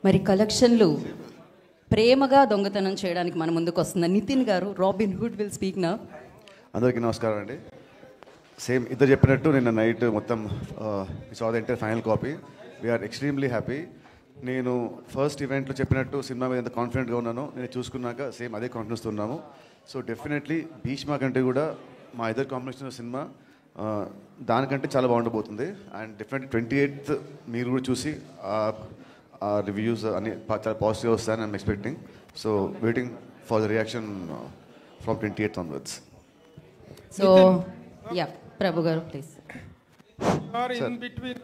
మరి కలెక్షన్లు ప్రేమగా దొంగతనం చేయడానికి మన ముందుకు వస్తున్న నితిన్ గారు, Robin Hood will speak now. అందరికీ నమస్కారం అండి. సేమ్ ఇద్దరు చెప్పినట్టు నిన్న నైట్ మొత్తం saw the entire final copy. We are extremely happy. నేను ఫస్ట్ ఈవెంట్లో చెప్పినట్టు సినిమా మీద ఎంత కాన్ఫిడెంట్గా ఉన్నానో నేను చూసుకున్నాక సేమ్ అదే కాన్ఫిడెన్స్తో ఉన్నాము. సో డెఫినెట్లీ భీష్మ కంటే కూడా మా ఇద్దరు కాంబినేషన్ సినిమా దానికంటే చాలా బాగుండబోతుంది. అండ్ డెఫినెట్లీ 28th మీరు కూడా చూసి ఆ రివ్యూస్ అన్ని చాలా పాజిటివ్గా వస్తాయని I'm expecting. So waiting for the reaction from 28th onwards. So yeah Prabhu garu please. In between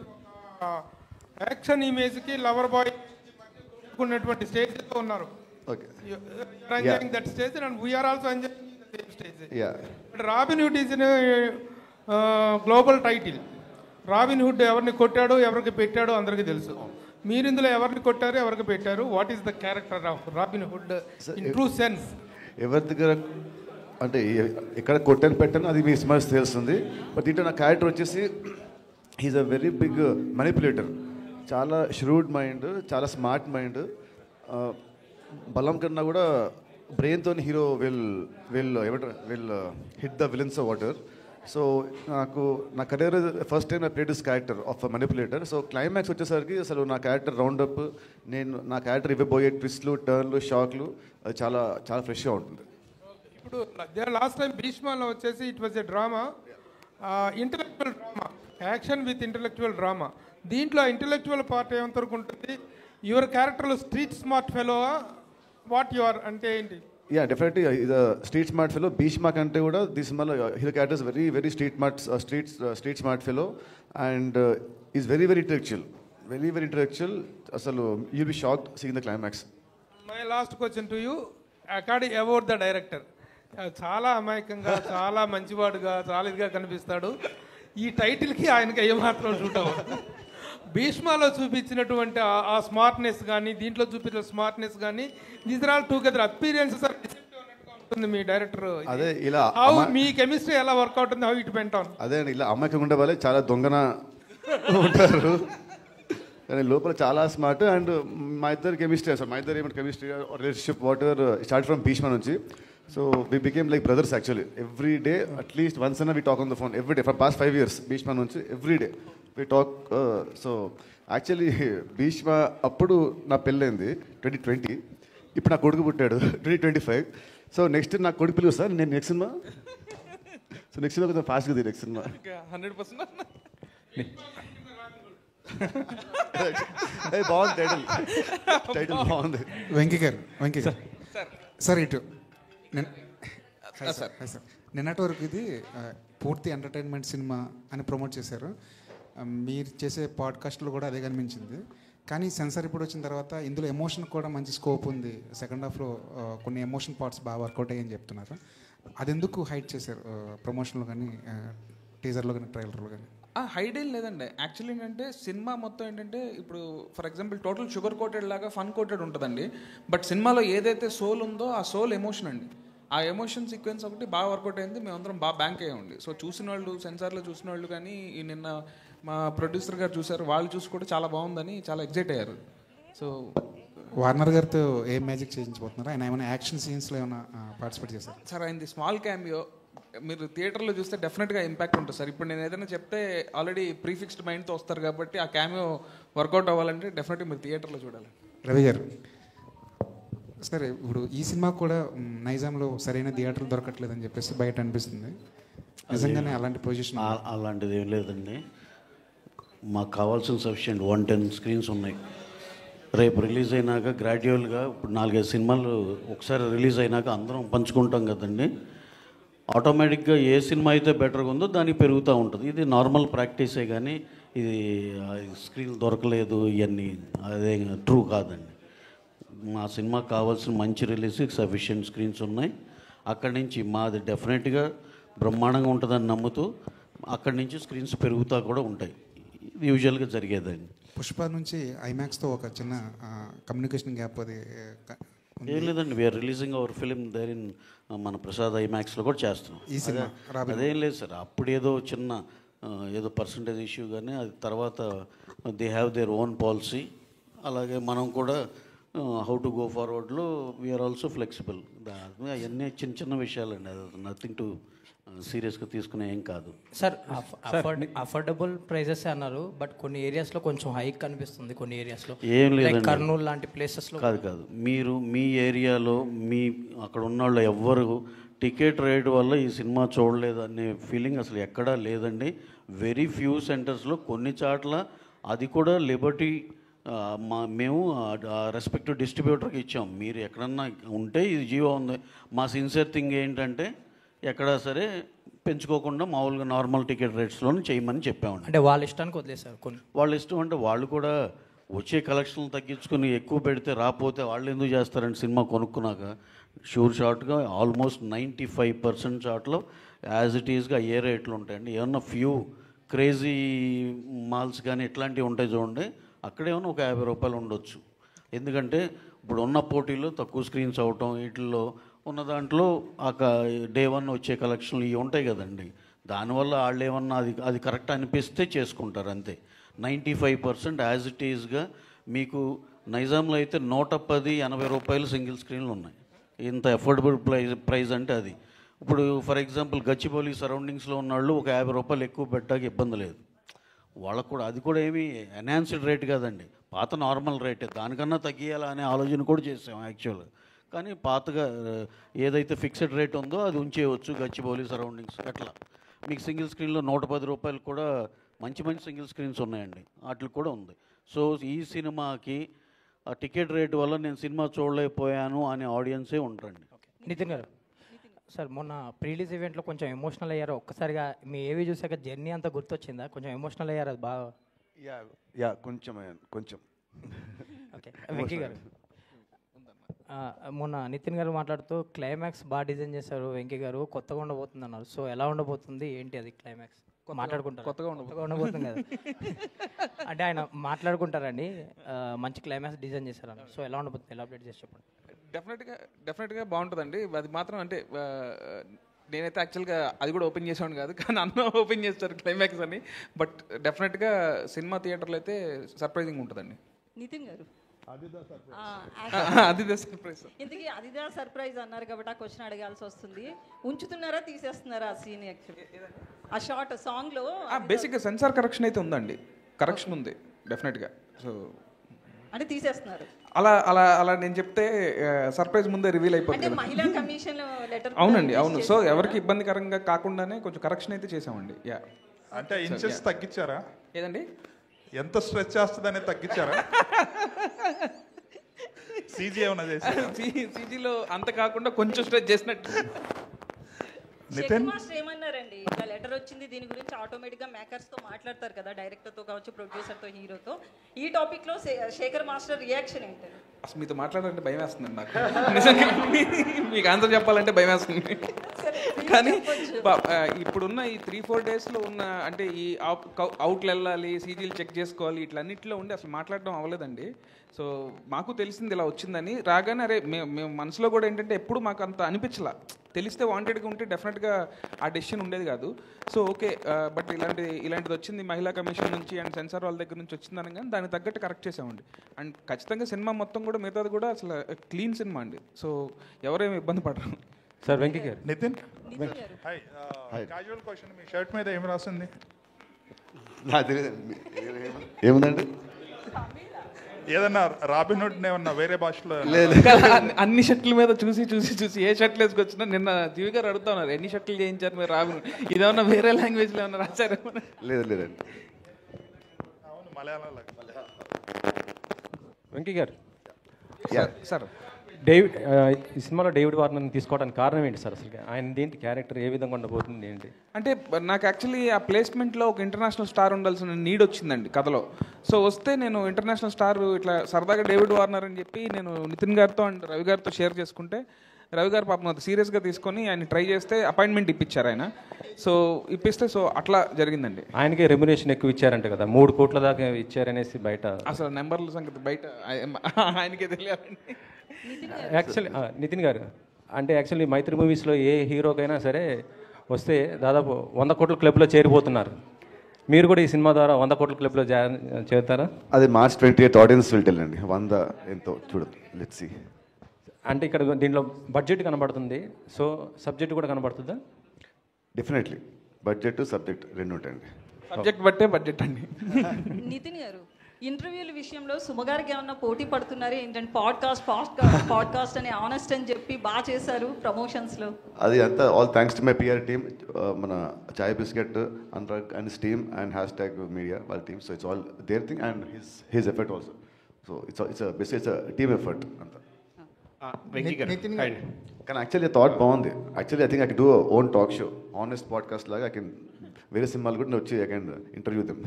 action image కి లవర్ బాయ్ ఉన్నటువంటి స్టేజ్ లో ఉన్నారు. Okay, enjoying that stage and we are also enjoying the same stage. Yeah, Robin Hood is global title. Robin Hood ఎవరిని కొట్టాడో ఎవరికి పెట్టాడో అందరికీ తెలుసు. మీరు ఇందులో ఎవరిని కొట్టారు, ఎవరికి పెట్టారు? What is the character of robin hood in true sense? ఎవరి దగ్గర అంటే ఎక్కడ కొట్టాను పెట్టాను అది మీ సినిమా తెలుస్తుంది. బట్ దీంట్లో నా క్యారెక్టర్ వచ్చేసి he is a very big manipulator. చాలా ష్రూడ్ మైండ్, చాలా స్మార్ట్ మైండ్. బలం కన్నా కూడా బ్రెయిన్తో hero will hit the villains of water. So నా career first time I played this character of manipulator. So climax వచ్చేసరికి అసలు నా క్యారెక్టర్ రౌండప్, నా క్యారెక్టర్ ఇవ్వబోయే ట్విస్ట్లు, టర్న్లు, షాక్లు అది చాలా చాలా ఫ్రెష్గా ఉంటుంది. ఇప్పుడు లాస్ట్ టైం భీష్మలో వచ్చేసి it was a drama, intellectual drama, action with intellectual drama. దీంట్లో ఇంటలెక్చువల్ పార్ట్ ఏమంతవరకు ఉంటుంది? యువర్ క్యారెక్టర్లో street smart fellow, what your అంటే ఏంటి? యా, డెఫినెట్లీ ఇది స్ట్రీట్ స్మార్ట్ ఫెలో. భీష్మ కంటే కూడా దిస్ సినిమాలో hero characters very very street smart fellow and is very very intellectual. అసలు you be shocked seeing the climax. My last question to you, according about the director. చాలా అమాయకంగా, చాలా మంచివాడుగా, చాలా ఇదిగా కనిపిస్తాడు. ఈ టైటిల్కి ఆయనకి ఏమాత్రం షూట్ అవ్వదు. భీష్మలో చూపించినటువంటి ఆ స్మార్ట్నెస్ కానీ, దీంట్లో చూపించిన స్మార్ట్నెస్ కానీ, these are all together appearances or ఉంటుంది మీ డైరెక్టర్. అదే ఇలా మీ కెమిస్ట్రీ ఎలా వర్కౌట్ ఉంది? How it went on? అదే ఇలా అమ్మాయికి ఉండే వాళ్ళే చాలా దొంగన ఉంటారు కానీ లోపల చాలా స్మార్ట్. అండ్ మా ఇద్దరు కెమిస్ట్రీ, అసలు మా ఇద్దరు ఏమంటే కెమిస్ట్రీ రిలేషన్షిప్ వాటర్ స్టార్ట్ ఫ్రమ్ భీష్మ నుంచి. So we became like brothers actually. Every day at least once అన్న we talk on the phone every day for past 5 years. Bheeshma నుంచి every day we talk. So actually Bheeshma అప్పుడు నా పెళ్ళైంది 2020. ఇప్పుడు నా కొడుకు పుట్టాడు 2025. సో నెక్స్ట్ నా కొడుకు పిలుగు సార్ నేను next cinema. So next cinema కొంచెం ఫాస్ట్గా ది నెక్స్ట్ సినిమా 100%. బాగుంది టైటిల్ బాగుంది. వెంకీ గారు సార్ ఇటు సార్ నిన్నటి వరకు ఇది పూర్తి ఎంటర్టైన్మెంట్ సినిమా అని ప్రమోట్ చేశారు. మీరు చేసే పాడ్కాస్ట్లో కూడా అదే కనిపించింది. కానీ సెన్సార్ ఇప్పుడు వచ్చిన తర్వాత ఇందులో ఎమోషన్ కూడా మంచి స్కోప్ ఉంది. సెకండ్ హాఫ్లో కొన్ని ఎమోషన్ పార్ట్స్ బాగా వర్కౌట్ అయ్యని చెప్తున్నారు. అది ఎందుకు హైడ్ చేశారు ప్రమోషన్లో కానీ, టీజర్లో కానీ, ట్రైలర్లో కానీ? హైడ్ ఏం లేదండి. యాక్చువల్లీ ఏంటంటే సినిమా మొత్తం ఏంటంటే ఇప్పుడు for example total sugar coated లాగా ఫన్ కోటెడ్ ఉంటుందండి. బట్ సినిమాలో ఏదైతే సోల్ ఉందో ఆ సోల్ ఎమోషన్ అండి. ఆ ఎమోషన్ సీక్వెన్స్ ఒకటి బాగా వర్కౌట్ అయింది. మేమందరం బాగా బ్యాంక్ అయ్యండి. సో చూసిన వాళ్ళు, సెన్సార్లో చూసిన వాళ్ళు కానీ, నిన్న మా ప్రొడ్యూసర్ గారు చూసారు, వాళ్ళు చూసి కూడా చాలా బాగుందని చాలా ఎగ్జైట్ అయ్యారు. సో వార్నర్ గారితో ఏం మ్యాజిక్ చేయించబోతున్నారు? ఆయన ఏమైనా యాక్షన్ సీన్స్లో ఏమైనా పార్టిసిపేట్ చేశారు? సార్ ఆయనది స్మాల్ క్యామియో. మీరు థియేటర్లో చూస్తే డెఫినెట్గా ఇంపాక్ట్ ఉంటుంది సార్. ఇప్పుడు నేను ఏదైనా చెప్తే ఆల్రెడీ ప్రీఫిక్స్డ్ మైండ్తో వస్తారు కాబట్టి ఆ క్యామియో వర్కౌట్ అవ్వాలంటే డెఫినెట్గా మీరు థియేటర్లో చూడాలి. రవి గారు సరే, ఇప్పుడు ఈ సినిమా కూడా నైజాంలో సరైన థియేటర్లు దొరకట్లేదని చెప్పేసి బయట అనిపిస్తుంది. నిజంగానే అలాంటి పొజిషన్? అలాంటిది ఏం లేదండి. మాకు కావాల్సిన సఫిషియెంట్ 110 screens ఉన్నాయి. రేపు రిలీజ్ అయినాక గ్రాడ్యువల్గా ఇప్పుడు 4-5 సినిమాలు ఒకసారి రిలీజ్ అయినాక అందరం పంచుకుంటాం కదండి. ఆటోమేటిక్గా ఏ సినిమా అయితే బెటర్గా ఉందో దానికి పెరుగుతూ ఉంటుంది. ఇది నార్మల్ ప్రాక్టీసే కానీ ఇది స్క్రీన్ దొరకలేదు ఇవన్నీ అదే ట్రూ కాదండి. మా సినిమాకి కావాల్సిన మంచి రిలీజ్కి సఫిషియెంట్ స్క్రీన్స్ ఉన్నాయి. అక్కడి నుంచి మాది డెఫినెట్గా బ్రహ్మాండంగా ఉంటుందని నమ్ముతూ అక్కడి నుంచి స్క్రీన్స్ పెరుగుతూ కూడా ఉంటాయి. ఇది యూజువల్గా జరిగేదండి. పుష్ప నుంచి ఐమాక్స్తో ఒక చిన్న కమ్యూనికేషన్ గ్యాప్ అది ఏం లేదండి. We are releasing our film there in మన ప్రసాద్ ఐమాక్స్లో కూడా చేస్తున్నాం. ఈ సినిమా అదేం లేదు సార్. అప్పుడు ఏదో చిన్న ఏదో పర్సంటేజ్ ఇష్యూ కానీ అది తర్వాత they have their own policy. అలాగే మనం కూడా హౌ టు గో ఫార్వర్డ్లో వీఆర్ ఆల్సో ఫ్లెక్సిబుల్. అవన్నీ చిన్న చిన్న విషయాలండి, అది నథింగ్ టు సీరియస్గా తీసుకునే ఏం కాదు. సార్ అఫోర్డబుల్ ప్రైజెస్ అన్నారు, బట్ కొన్ని ఏరియాస్లో కొంచెం హైక్ కనిపిస్తుంది, కొన్ని ఏరియాస్లో ఏం లేదు, కర్నూలు లాంటి ప్లేసెస్లో కాదు. మీరు మీ ఏరియాలో అక్కడ ఉన్న వాళ్ళు ఎవ్వరు టికెట్ రేట్ వల్ల ఈ సినిమా చూడలేదు అనే ఫీలింగ్ అసలు ఎక్కడా లేదండి. వెరీ ఫ్యూ సెంటర్స్లో, కొన్ని చోట్ల అది కూడా లిబర్టీ మేము రెస్పెక్టివ్ డిస్ట్రిబ్యూటర్కి ఇచ్చాం. మీరు ఎక్కడన్నా ఉంటే ఇది జియో ఉంది. మా సిన్సియర్ థింగ్ ఏంటంటే ఎక్కడా సరే పెంచుకోకుండా మామూలుగా నార్మల్ టికెట్ రేట్స్లోనే చేయమని చెప్పామండి. అంటే వాళ్ళ ఇష్టానికి వదిలేసారు కొన్ని. వాళ్ళ ఇష్టం అంటే వాళ్ళు కూడా వచ్చే కలెక్షన్లు తగ్గించుకుని ఎక్కువ పెడితే రాకపోతే వాళ్ళు ఎందుకు చేస్తారండి సినిమా కొనుక్కున్నాక. షూర్ షార్ట్గా ఆల్మోస్ట్ 95% షార్ట్లో యాజ్ ఇట్ ఈస్గా ఏ రేట్లు ఉంటాయండి. ఏమన్నా ఫ్యూ క్రేజీ మాల్స్ కానీ ఇట్లాంటివి ఉంటాయి చూడండి, అక్కడేమన్నా ఒక 50 రూపాయలు ఉండొచ్చు. ఎందుకంటే ఇప్పుడు ఉన్న పోటీలో తక్కువ స్క్రీన్స్ అవటం, వీటిల్లో ఉన్న దాంట్లో డే 1 వచ్చే కలెక్షన్లు ఇవి ఉంటాయి కదండి. దానివల్ల వాళ్ళు ఏమన్నా అది కరెక్ట్ అనిపిస్తే చేసుకుంటారు అంతే. 95% యాజ్ ఇట్ ఈజ్గా మీకు నైజాంలో అయితే 110-80 రూపాయలు సింగిల్ స్క్రీన్లు ఉన్నాయి. ఇంత అఫోర్డబుల్ ప్రైస్ అంటే అది. ఇప్పుడు ఫర్ ఎగ్జాంపుల్ గచ్చిబౌలి సరౌండింగ్స్లో ఉన్న వాళ్ళు ఒక 50 రూపాయలు ఎక్కువ పెట్టడానికి ఇబ్బంది లేదు వాళ్ళకు కూడా. అది కూడా ఏమీ ఎన్హాన్స్డ్ రేట్ కాదండి, పాత నార్మల్ రేటే. దానికన్నా తగ్గియాలా అనే ఆలోచన కూడా చేసాం యాక్చువల్గా. కానీ పాతగా ఏదైతే ఫిక్స్డ్ రేట్ ఉందో అది ఉంచేయవచ్చు గచ్చిబౌలి సరౌండింగ్స్. అట్లా మీకు సింగిల్ స్క్రీన్లో 110 రూపాయలు కూడా మంచి సింగిల్ స్క్రీన్స్ ఉన్నాయండి, వాటికి కూడా ఉంది. సో ఈ సినిమాకి ఆ టికెట్ రేటు వల్ల నేను సినిమా చూడలేకపోయాను అనే ఆడియన్సే ఉంటారండి. నితిన్ గారు, సార్ మొన్న ప్రీలీజ్ ఈవెంట్లో కొంచెం ఎమోషనల్ అయ్యారు. ఒక్కసారిగా మీ ఏవి చూసాక జర్నీ అంతా గుర్తొచ్చిందా? కొంచెం ఎమోషనల్ అయ్యారు, అది బాగా. యా కొంచెం. ఓకే, వెంకీ గారు, మొన్న నితిన్ గారు మాట్లాడుతూ క్లైమాక్స్ బాగా డిజైన్ చేశారు వెంకీ గారు, కొత్తగా ఉండబోతుంది అన్నారు. సో ఎలా ఉండబోతుంది, ఏంటి అది క్లైమాక్స్? మాట్లాడుకుంటారు, కొత్తగా ఉండబోతుంది కదా అంటే ఆయన మాట్లాడుకుంటారండి, మంచి క్లైమాక్స్ డిజైన్ చేశారని. సో ఎలా ఉండబోతుంది, ఎలాబరేట్ చేసి చెప్పండి. డెఫినెట్గా బాగుంటుందండి. అది మాత్రం అంటే నేనైతే యాక్చువల్గా అది కూడా ఓపెన్ చేసాను కాదు, కానీ అన్న ఓపెన్ చేస్తారు క్లైమాక్స్ అని. బట్ డెఫినెట్గా సినిమా థియేటర్లో అయితే సర్ప్రైజింగ్ ఉంటుందండి. నితిన్ గారు, అదిదా సర్ప్రైజ్. ఇంతకీ అదిదా సర్ప్రైజ్ అన్నారు కాబట్టి ఆ క్వశ్చన్ అడగాల్సి వస్తుంది. ఉంచుతున్నారా, తీసేస్తున్నారా ఆ సీన్? ఆ షార్ట్ సాంగ్లో బేసిక్గా సెన్సార్ కరెక్షన్ అయితే ఉందండి, కరెక్షన్ ఉంది డెఫినెట్గా. సో అంటే తీసేస్తున్నారు. అలా నేను చెప్తే సర్ప్రైజ్ ముందే రివీల్ అయిపోతుంది. మహిళా కమిషన్ లెటర్. అవునండి, అవును. సో ఎవరికి ఇబ్బందికరంగా కాకుండానే కొంచెం కరెక్షన్ అయితే చేసామండి. యా, అంటే ఇంచెస్ తగ్గించారా? ఏదండి, ఎంత స్ట్రెచ్ చేస్తుందనే తగ్గించారా? సీజీ ఏమన్నా చేశారా? సీజీలో అంత కాకుండా కొంచెం స్ట్రెచ్ చేసినట్టు. నితిన్ మాస్టర్ ఏమన్నారండి, ఇట్లా లెటర్ వచ్చింది, దీని గురించి ఆటోమేటిక్గా మేకర్స్తో మాట్లాడతారు కదా, డైరెక్టర్తో కావచ్చు, ప్రొడ్యూసర్తో, హీరోతో. ఈ టాపిక్లో శేఖర్ మాస్టర్ రియాక్షన్ ఏంటండి? అసలు మీతో మాట్లాడాలంటే భయం వేస్తుందండి నాకు, నిజంగా. మీకు ఆన్సర్ చెప్పాలంటే భయం వేస్తుంది. కానీ ఇప్పుడున్న ఈ 3-4 డేస్లో ఉన్న అంటే ఈ అవుట్లు వెళ్ళాలి, సీజీలు చెక్ చేసుకోవాలి, ఇట్లన్నింటిలో ఉండి అసలు మాట్లాడడం అవ్వలేదండి. సో మాకు తెలిసింది ఇలా వచ్చిందని. రాగానే అరే మేము మనసులో కూడా ఏంటంటే ఎప్పుడు మాకు అంత అనిపించలా. తెలిస్తే వాంటెడ్గా ఉంటే డెఫినెట్గా ఆ డెసిషన్ ఉండేది కాదు. సో ఓకే, బట్ ఇలాంటిది వచ్చింది మహిళా కమిషన్ నుంచి అండ్ సెన్సార్ వాళ్ళ దగ్గర నుంచి వచ్చిందని, కానీ దానికి తగ్గట్టు కరెక్ట్ చేసామండి. అండ్ ఖచ్చితంగా సినిమా మొత్తం కూడా మిగతాది కూడా అసలు క్లీన్ సినిమా అండి. సో ఎవరేమి ఇబ్బంది పడరు. సార్ వెంకీ గారు. నితిన్, హాయ్. క్యాజువల్ క్వశ్చన్, మీ షర్ట్ మీద ఏం రాస్తుంది? ఏముందండి? ఏదన్నా రాబిన్హుడ్ ఏమన్నా వేరే భాషలో? అన్ని షర్ట్ల మీద చూసి ఏ షర్ట్లు వేసుకొచ్చినా నిన్న జీవి గారు అడుగుతా ఉన్నారు, ఎన్ని షర్ట్లు చేయించారు మీరు రాబిన్హుడ్, ఇదేమన్నా వేరే లాంగ్వేజ్లో ఏమన్నా రాశారు? లేదండి. అవును, మలయాళం. వెంకీ గారు, సార్ డేవిడ్ ఈ సినిమాలో డేవిడ్ వార్నర్ని తీసుకోవడానికి కారణం ఏంటి సార్? అసలు ఆయన ఏంటి క్యారెక్టర్, ఏ విధంగా ఉండబోతుంది ఏంటి? అంటే నాకు యాక్చువల్లీ ఆ ప్లేస్మెంట్లో ఒక ఇంటర్నేషనల్ స్టార్ ఉండాల్సిన నీడ్ వచ్చిందండి కథలో. సో వస్తే నేను ఇంటర్నేషనల్ స్టార్ ఇట్లా సరదాగా డేవిడ్ వార్నర్ అని చెప్పి నేను నితిన్ గారితో అండ్ రవి గారితో షేర్ చేసుకుంటే, రవి గారు పాపం అది సీరియస్గా తీసుకొని ఆయన ట్రై చేస్తే అపాయింట్మెంట్ ఇప్పించారు ఆయన. సో ఇప్పిస్తే సో అట్లా జరిగిందండి. ఆయనకే రెమ్యునేషన్ ఎక్కువ ఇచ్చారంట కదా, 3 కోట్ల దాకా ఇచ్చారనేసి బయట. అసలు నెంబర్ల సంగతి బయట ఆయనకే తెలియాలండి. యాక్చువల్లీ నితిన్ గారు, అంటే యాక్చువల్లీ మైత్రి మూవీస్లో ఏ హీరోకైనా సరే వస్తే దాదాపు 100 కోట్ల క్లబ్లో చేరిపోతున్నారు. మీరు కూడా ఈ సినిమా ద్వారా 100 కోట్ల క్లబ్లో జాయిన్ చేస్తారా? అది March 28 ఆడియన్స్ విల్ టెల్ అండి. 100 ఎంతో చూడదు, లెట్స్ సీ. అంటే ఇక్కడ దీంట్లో బడ్జెట్ కనబడుతుంది, సో సబ్జెక్ట్ కూడా కనబడుతుందా? డెఫినెట్లీ బడ్జెట్ సబ్జెక్ట్ రెండు ఉంటాయండి. సబ్జెక్ట్ బట్టే బడ్జెట్ అండి. నితిన్ గారు, ఇంటర్వ్యూల విషయంలో సుమగారికి ఏమన్నా పోటీ పడుతున్నారు ఏంటంటే పాడ్కాస్ట్ అని ఆనెస్ట్ అని చెప్పి బాగా చేశారు ప్రమోషన్స్లో. అది అంతా all thanks to my PR team, మన Chai Bisket Anurag and team and #media వాళ్ళ team. So it's all their thing and his effort also. So it's team effort అంతా. కానీ యాక్చువల్లీ థాట్ బాగుంది. Actually I think I can do own talk show, honest podcast లాగా. I can వేరే సినిమాలు కూడా వచ్చి I can interview them.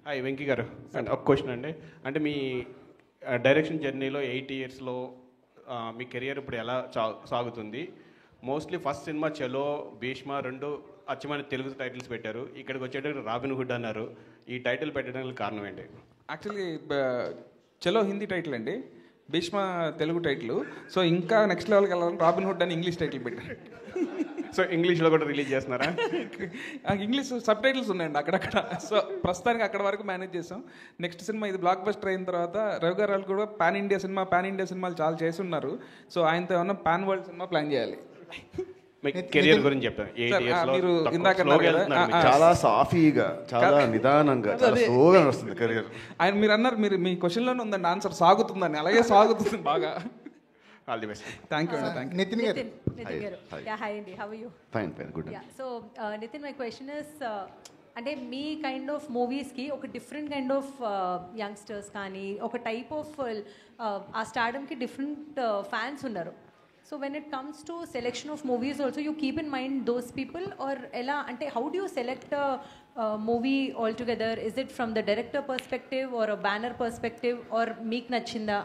Hi Venky garu, and ఒక question అండి. అంటే మీ డైరెక్షన్ జర్నీలో 8 yearsలో మీ కెరియర్ ఇప్పుడు ఎలా సాగుతుంది? మోస్ట్లీ ఫస్ట్ సినిమా చలో, భీష్మ 2 అచ్చమైన తెలుగు టైటిల్స్ పెట్టారు. ఇక్కడికి వచ్చేటప్పుడు రాబిన్ హుడ్ అన్నారు. ఈ టైటిల్ పెట్టడానికి కారణం ఏంటి? యాక్చువల్లీ చలో హిందీ టైటిల్ అండి, భీష్మ తెలుగు టైటిల్. సో ఇంకా నెక్స్ట్ లెవెల్కి వెళ్ళాలని రాబిన్ హుడ్ అని ఇంగ్లీష్ టైటిల్ పెట్టారు. సో ఇంగ్లీష్లో కూడా రిలీజ్ చేస్తున్నారా? ఇంగ్లీష్ సబ్ టైటిల్స్ ఉన్నాయండి అక్కడక్కడ. సో ప్రస్తుతానికి అక్కడ వరకు మేనేజ్ చేసాం. నెక్స్ట్ సినిమా ఇది బ్లాక్ బస్టర్ అయిన తర్వాత రవి గారు వాళ్ళు కూడా పాన్ ఇండియా సినిమాలు చాలా చేసి ఉన్నారు. సో ఆయనతో ఏమన్నా పాన్ వరల్డ్ సినిమా ప్లాన్ చేయాలి. కెరియర్ గురించి చెప్తాను. మీరు ఇందాక చాలా సాఫీగా, చాలా నిదానంగా, చాలా స్లోగా వస్తుంది కెరియర్. ఆయన మీరు అన్నారు, మీ క్వశ్చన్లోనే ఉందండి ఆన్సర్, సాగుతుందని. అలాగే సాగుతుంది బాగా. All the best. Thank you. Nitin garu. Yeah, hi Andy, how are you? Fine, good. Yeah, so Nitin, my question is, అంటే మీ కైండ్ ఆఫ్ మూవీస్కి ఒక డిఫరెంట్ కైండ్ ఆఫ్ యంగ్స్టర్స్ కానీ ఒక టైప్ ఆఫ్ ఆ స్టార్డమ్కి డిఫరెంట్ ఫ్యాన్స్ ఉన్నారు. So when it comes to selection of movies also you keep in mind those people, or ఎలా అంటే how do you select movie all together? Is it from the director perspective or banner perspective, or మీకు నచ్చిందా?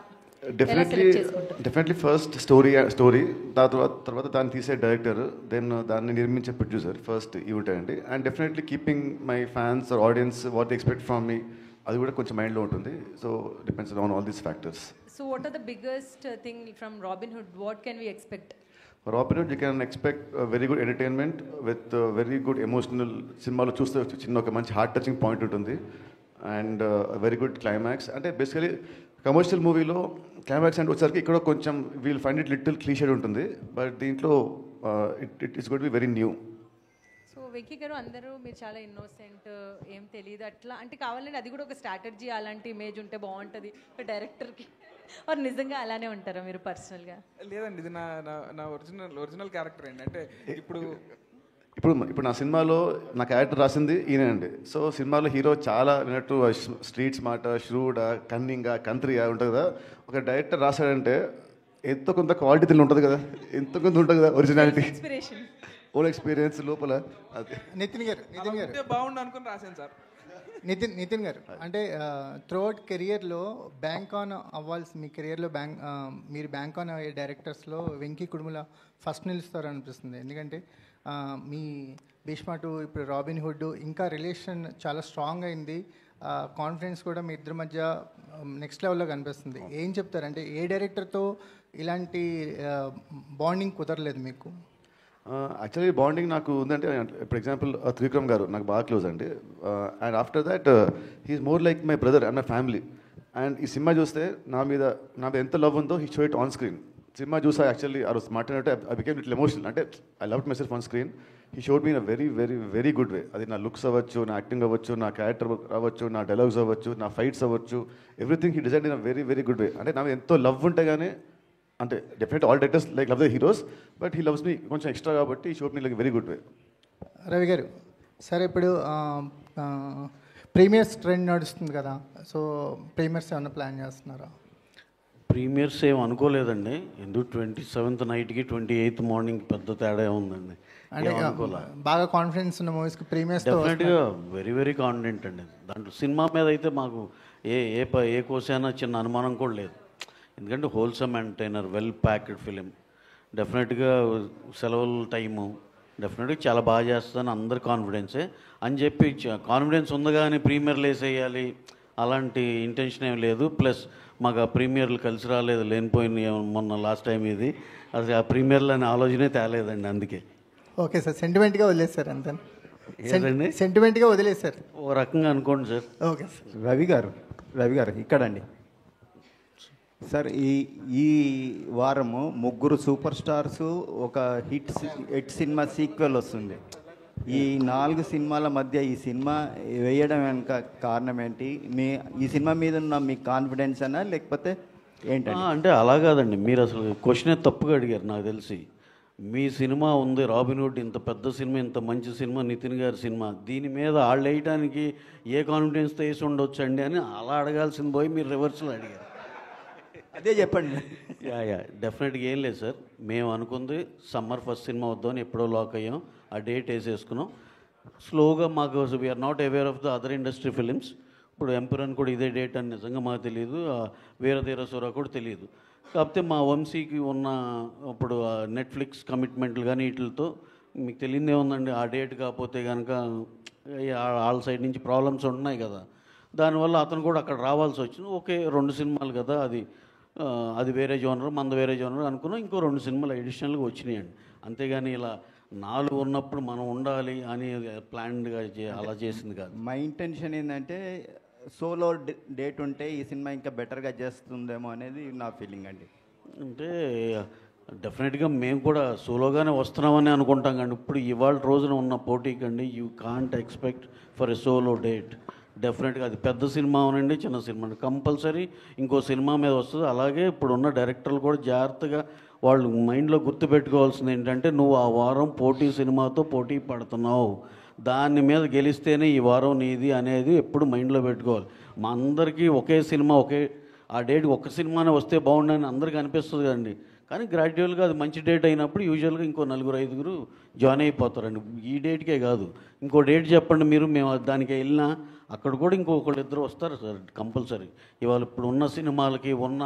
Definitely first story తర్వాత దాన్ని తీసే director, then దాన్ని నిర్మించే producer first ఇవి ఉంటాయండి. And definitely keeping my fans or audience what they expect from me, అది కూడా కొంచెం మైండ్లో ఉంటుంది. So depends on all these factors. So what are the biggest thing from Robin Hood? What can we expect? Robin Hood you can expect very good entertainment with very good emotional. సినిమాలో చూస్తే చిన్న ఒక మంచి heart touching point ఉంటుంది and very good climax. అంటే basically commercial మూవీలో climax అంటే వచ్చేసరికి ఇక్కడ కొంచెం we'll find it little cliched ఉంటుంది, బట్ దీంట్లో it is got be very new. So Venky గారు, అందరూ మీరు చాలా ఇన్నోసెంట్, ఏం తెలియదు అట్లా అంటే కావాలంటే అది కూడా ఒక స్ట్రాటజీ, అలాంటి ఇమేజ్ ఉంటే బాగుంటుంది డైరెక్టర్కి, ఆర్ నిజంగా అలానే ఉంటారా మీరు పర్సనల్గా? లేదండి, ఇది నా ఒరిజినల్ క్యారెక్టర్ అండి. అంటే ఇప్పుడు నా సినిమాలో నా క్యారెక్టర్ రాసింది ఈయన అండి. సో సినిమాలో హీరో చాలా విన్నట్టు స్ట్రీట్ స్మార్ట్, ష్రూడా, కన్నింగా, కంత్రియా ఉంటుంది కదా. ఒక డైరెక్టర్ రాశాడంటే ఎంతో కొంత క్వాలిటీ ఉంటుంది కదా, ఎంతో కొంత ఉంటుంది కదా ఒరిజినాలిటీ, ఓన్ ఎక్స్పీరియన్స్ లోపల. అది నితిన్ గారు బాగుండు అనుకుని రాశాను సార్. నితిన్ గారు, అంటే త్రూఅవుట్ కెరియర్లో బ్యాంక్ ఆన్ అవ్వాల్సి, మీ కెరియర్లో మీరు బ్యాంక్ ఆన్ అయ్యే డైరెక్టర్స్లో వెంకీ కుడుముల ఫస్ట్ నిలుస్తారు అనిపిస్తుంది. ఎందుకంటే మీ భీష్మ 2, ఇప్పుడు రాబిన్ హుడ్, ఇంకా రిలేషన్ చాలా స్ట్రాంగ్ అయింది, కాన్ఫిడెన్స్ కూడా మీ ఇద్దరి మధ్య నెక్స్ట్ లెవెల్లో కనిపిస్తుంది. ఏం చెప్తారంటే ఏ డైరెక్టర్తో ఇలాంటి బాండింగ్ కుదరలేదు మీకు? యాక్చువల్లీ బాండింగ్ నాకు ఉందంటే, ఫర్ ఎగ్జాంపుల్ త్రివిక్రమ్ గారు నాకు బాగా క్లోజ్ అండి. And after that he's more like my brother and my family. And ఈ సినిమా చూస్తే నా మీద ఎంత లవ్ ఉందో he show it on screen. సినిమా చూసా యాక్చువల్లీ ఆ రోజు మాట్లాడినట్టు ఐ బికేమ్ లిటిల్ ఎమోషనల్. అంటే I love myself on screen. He showed me in a very very very good way. అది నా లుక్స్ అవ్వచ్చు, నా యాక్టింగ్ అవ్వచ్చు, నా క్యారెక్టర్ అవ్వచ్చు, నా డైలాగ్స్ అవ్వచ్చు, నా ఫైట్స్ అవ్వచ్చు, everything he design in a very very good వే. అంటే నా ఎంతో లవ్ ఉంటే కానీ, అంటే definite all directors like love the heroes, but he loves me కొంచెం ఎక్స్ట్రా కాబట్టి he showed me like very good వే. రవి గారు, సరే ఇప్పుడు ప్రీమియర్స్ ట్రెండ్ నడుస్తుంది కదా, సో ప్రీమియర్స్ ఏమైనా ప్లాన్ చేస్తున్నారా? ప్రీమియర్స్ ఏం అనుకోలేదండి. ఎందుకు 27th నైట్కి 28th మార్నింగ్ పెద్ద తేడా ఉందండి. అంటే బాగా కాన్ఫిడెన్స్ ఉన్న మూవీస్కి ప్రీమియర్స్ డెఫినెట్గా వెరీ వెరీ కాన్ఫిడెంట్ అండి. దాంట్లో సినిమా మీద అయితే మాకు ఏ కోసైనా చిన్న అనుమానం కూడా లేదు. ఎందుకంటే wholesome entertainer, well packed film. డెఫినెట్గా సెలవుల టైము డెఫినెట్గా చాలా బాగా చేస్తుందని అందరు కాన్ఫిడెన్సే అని చెప్పి కాన్ఫిడెన్స్ ఉంది కానీ ప్రీమియర్లు వేసేయాలి అలాంటి ఇంటెన్షన్ ఏం లేదు. ప్లస్ మాకు ఆ ప్రీమియర్లు కలిసి రాలేదు, లేనిపోయింది మొన్న లాస్ట్ టైం ఇది. అసలు ఆ ప్రీమియర్లు అనే ఆలోచనే తేలేదండి అందుకే. ఓకే సార్, సెంటిమెంట్గా వదిలేస్తారు అంతే. ఏదండి? సెంటిమెంట్గా వదిలేశారు. ఓ రకంగా అనుకోండి సార్. ఓకే రవి గారు ఇక్కడండి సార్. ఈ వారము ముగ్గురు సూపర్ స్టార్స్, ఒక హిట్ సినిమా సీక్వెల్ వస్తుంది. ఈ 4 సినిమాల మధ్య ఈ సినిమా వేయడం వెనుక కారణం ఏంటి? ఈ సినిమా మీద ఉన్న మీ కాన్ఫిడెన్స్ అనా లేకపోతే ఏంటంటే? అంటే అలా కాదండి, మీరు అసలు క్వశ్చనే తప్పుగా అడిగారు. నాకు తెలిసి మీ సినిమా ఉంది రాబిన్హుడ్, ఇంత పెద్ద సినిమా, ఇంత మంచి సినిమా, నితిన్ గారి సినిమా, దీని మీద వాళ్ళు వేయడానికి ఏ కాన్ఫిడెన్స్తో వేసి ఉండొచ్చు అండి అని అలా అడగాల్సింది పోయి మీరు రివర్స్లో అడిగారు. అదే చెప్పండి. యా డెఫినెట్గా ఏం లేదు సార్. మేము అనుకుంది సమ్మర్ ఫస్ట్ సినిమా వద్దామని ఎప్పుడో లాక్ అయ్యాం. ఆ డేట్ వేసేసుకున్నాం స్లోగా. మాకు we are not aware of the other industry films. ఇప్పుడు ఎంపురన్ కూడా ఇదే డేట్ అని నిజంగా మాకు తెలియదు, వీరధీర సూర కూడా తెలియదు. కాకపోతే మా వంశీకి ఉన్న ఇప్పుడు నెట్ఫ్లిక్స్ కమిట్మెంట్లు కానీ వీటితో మీకు తెలియదే ఉందండి. ఆ డేట్ కాకపోతే కనుక వాళ్ళ సైడ్ నుంచి ప్రాబ్లమ్స్ ఉంటున్నాయి కదా, దానివల్ల అతను కూడా అక్కడ రావాల్సి వచ్చింది. ఓకే 2 సినిమాలు కదా, అది వేరే జోనర్, మనది వేరే జోనర్ అనుకున్నాం. ఇంకో 2 సినిమాలు అడిషనల్గా వచ్చినాయండి. అంతేగాని ఇలా 4 ఉన్నప్పుడు మనం ఉండాలి అని ప్లాన్డ్గా అలా చేసింది కాదు. మా ఇంటెన్షన్ ఏంటంటే సోలో డేట్ ఉంటే ఈ సినిమా ఇంకా బెటర్గా చేస్తుందేమో అనేది నా ఫీలింగ్ అండి. అంటే డెఫినెట్గా మేము కూడా సోలోగానే వస్తున్నామని అనుకుంటాం కానీ ఇప్పుడు ఇవాళ రోజున ఉన్న పోటీ కండి you can't expect for a solo date. డెఫినెట్గా అది పెద్ద సినిమా అవునండి, చిన్న సినిమా కంపల్సరీ ఇంకో సినిమా మీద వస్తుంది. అలాగే ఇప్పుడు ఉన్న డైరెక్టర్లు కూడా జాగ్రత్తగా వాళ్ళు మైండ్లో గుర్తుపెట్టుకోవాల్సింది ఏంటంటే, నువ్వు ఆ వారం పోటీ సినిమాతో పోటీ పడుతున్నావు, దాని మీద గెలిస్తేనే ఈ వారం నీది అనేది ఎప్పుడు మైండ్లో పెట్టుకోవాలి. మా అందరికీ ఒకే సినిమా ఆ డేట్ ఒక్క సినిమానే వస్తే బాగుండని అందరికీ అనిపిస్తుంది కదండి. కానీ గ్రాడ్యువల్గా అది మంచి డేట్ అయినప్పుడు యూజువల్గా ఇంకో 4-5 జాయిన్ అయిపోతారండి. ఈ డేట్కే కాదు, ఇంకో డేట్ చెప్పండి మీరు, మేము దానికి వెళ్ళినా అక్కడ కూడా ఇంకొకళ్ళిద్దరు వస్తారు సార్ కంపల్సరీ. ఇవాళ ఇప్పుడు ఉన్న సినిమాలకి ఉన్న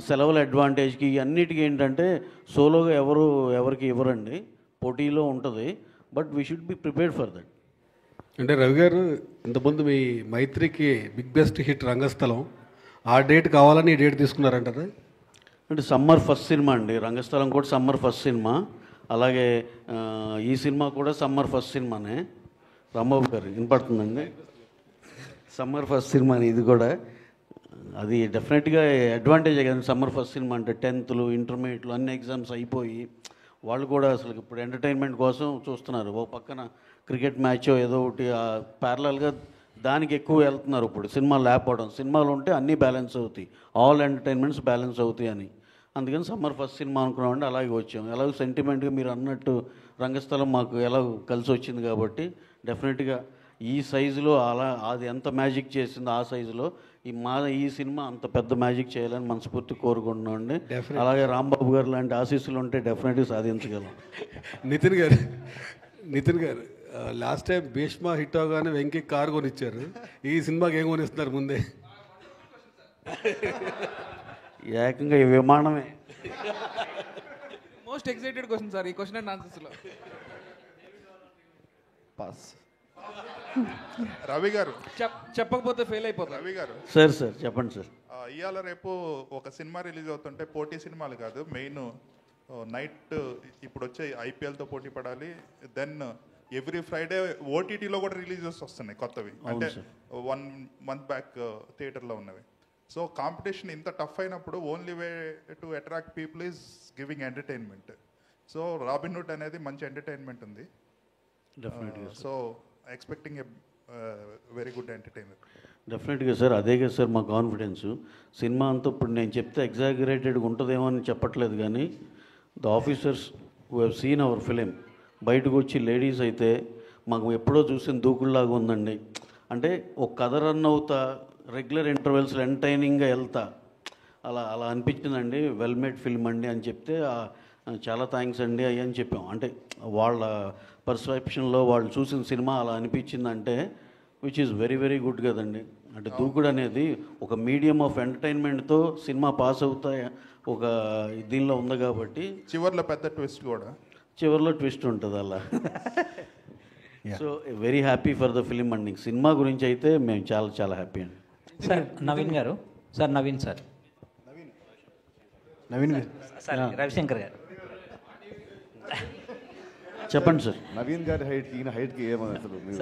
సెలవుల అడ్వాంటేజ్కి అన్నిటికీ ఏంటంటే సోలోగా ఎవరికి ఇవ్వరండి, పోటీలో ఉంటుంది. But we should be prepared for that. అంటే రవి గారు ఇంతకుముందు మీ మైత్రికి బిగ్ బెస్ట్ హిట్ రంగస్థలం, ఆ డేట్ కావాలని ఈ డేట్ తీసుకున్నారంటారా? అంటే సమ్మర్ ఫస్ట్ సినిమా అండి, రంగస్థలం కూడా సమ్మర్ ఫస్ట్ సినిమా. అలాగే ఈ సినిమా కూడా సమ్మర్ ఫస్ట్ సినిమానే. రాంబాబు గారు వినపడుతుందండి, సమ్మర్ ఫస్ట్ సినిమా ఇది కూడా. అది డెఫినెట్గా అడ్వాంటేజే కదండి సమ్మర్ ఫస్ట్ సినిమా అంటే. 10th ఇంటర్మీడియట్లు అన్ని ఎగ్జామ్స్ అయిపోయి వాళ్ళు కూడా అసలు ఇప్పుడు ఎంటర్టైన్మెంట్ కోసం చూస్తున్నారు. ఓ పక్కన క్రికెట్ మ్యాచ్ ఏదో ఒకటి ప్యారలల్గా దానికి ఎక్కువ వెళ్తున్నారు. ఇప్పుడు సినిమాలు లేకపోవడం, సినిమాలు ఉంటే అన్నీ బ్యాలెన్స్ అవుతాయి, ఆల్ ఎంటర్టైన్మెంట్స్ బ్యాలెన్స్ అవుతాయి అని. అందుకని సమ్మర్ ఫస్ట్ సినిమా అనుకున్నామంటే అలాగే వచ్చాం. ఎలాగో సెంటిమెంట్గా మీరు అన్నట్టు రంగస్థలం మాకు ఎలా కలిసి వచ్చింది కాబట్టి డెఫినెట్గా ఈ సైజులో అది ఎంత మ్యాజిక్ చేసిందో ఆ సైజులో ఈ సినిమా అంత పెద్ద మ్యాజిక్ చేయాలని మనస్ఫూర్తి కోరుకుంటున్నాం అండి. అలాగే రాంబాబు గారు లాంటి ఆశీస్సులు ఉంటే డెఫినెట్గా సాధించగలం. నితిన్ గారు లాస్ట్ టైం భీష్మ హిట్ అవగానే వెంకీ కారు కొనిచ్చారు, ఈ సినిమాకి ఏం కొనిస్తున్నారు ముందే? ఏకంగా ఈ విమానమే. మోస్ట్ ఎక్సైటెడ్ క్వశ్చన్ సార్ ఈ క్వశ్చన్ అండ్ ఆన్సర్స్లో. పాస్. రవి గారు చెప్పకపోతే ఫెయిల్ అయిపోతారు. రవి గారు సార్ చెప్పండి సార్. ఇవాళ రేపు ఒక సినిమా రిలీజ్ అవుతుంటే పోటీ సినిమాలు కాదు, మెయిన్ నైట్ ఇప్పుడు వచ్చే ఐపీఎల్తో పోటీ పడాలి. దెన్ ఎవ్రీ ఫ్రైడే ఓటీటీలో కూడా రిలీజెస్ వస్తున్నాయి కొత్తవి, అంటే 1 month బ్యాక్ థియేటర్లో ఉన్నవి. సో కాంపిటీషన్ ఇంత టఫ్ అయినప్పుడు only way to attract people is giving entertainment. So Robin Hood అనేది మంచి ఎంటర్టైన్మెంట్ ఉంది. So expecting a very good entertainer. డెఫినెట్గా సార్, అదే కదా సార్ మా కాన్ఫిడెన్స్. సినిమా అంతా ఇప్పుడు నేను చెప్తే ఎగ్జాగరేటెడ్గా ఉంటుందేమో అని చెప్పట్లేదు, కానీ the officers who have seen hour film బయటకు వచ్చి లేడీస్ అయితే మాకు ఎప్పుడో చూసిన దూకుల్లాగా ఉందండి. అంటే ఒక కథ రన్ అవుతా రెగ్యులర్ ఇంటర్వెల్స్లో ఎంటర్టైనింగ్గా వెళ్తా అలా అనిపించిందండి. వెల్ మేడ్ ఫిల్మ్ అండి అని చెప్తే చాలా థ్యాంక్స్ అండి అయ్యి అని చెప్పాం. అంటే వాళ్ళ పర్సెప్షన్లో వాళ్ళు చూసిన సినిమా అలా అనిపించిందంటే which is very very good కదండి. అంటే దూకుడు అనేది ఒక మీడియం ఆఫ్ ఎంటర్టైన్మెంట్తో సినిమా పాస్ అవుతా ఒక దీనిలో ఉంది కాబట్టి చివర్లో పెద్ద ట్విస్ట్ కూడా, చివరిలో ట్విస్ట్ ఉంటుంది అలా. So very happy for the film అండి. సినిమా గురించి అయితే మేము చాలా చాలా హ్యాపీ అండి. సార్ నవీన్ గారు, sir Naveen sir Naveen sir Ravishankar గారు చెప్పండి సార్. నవీన్ గారి హైట్ ఈయన హైట్కి ఏమని అసలు మీరు-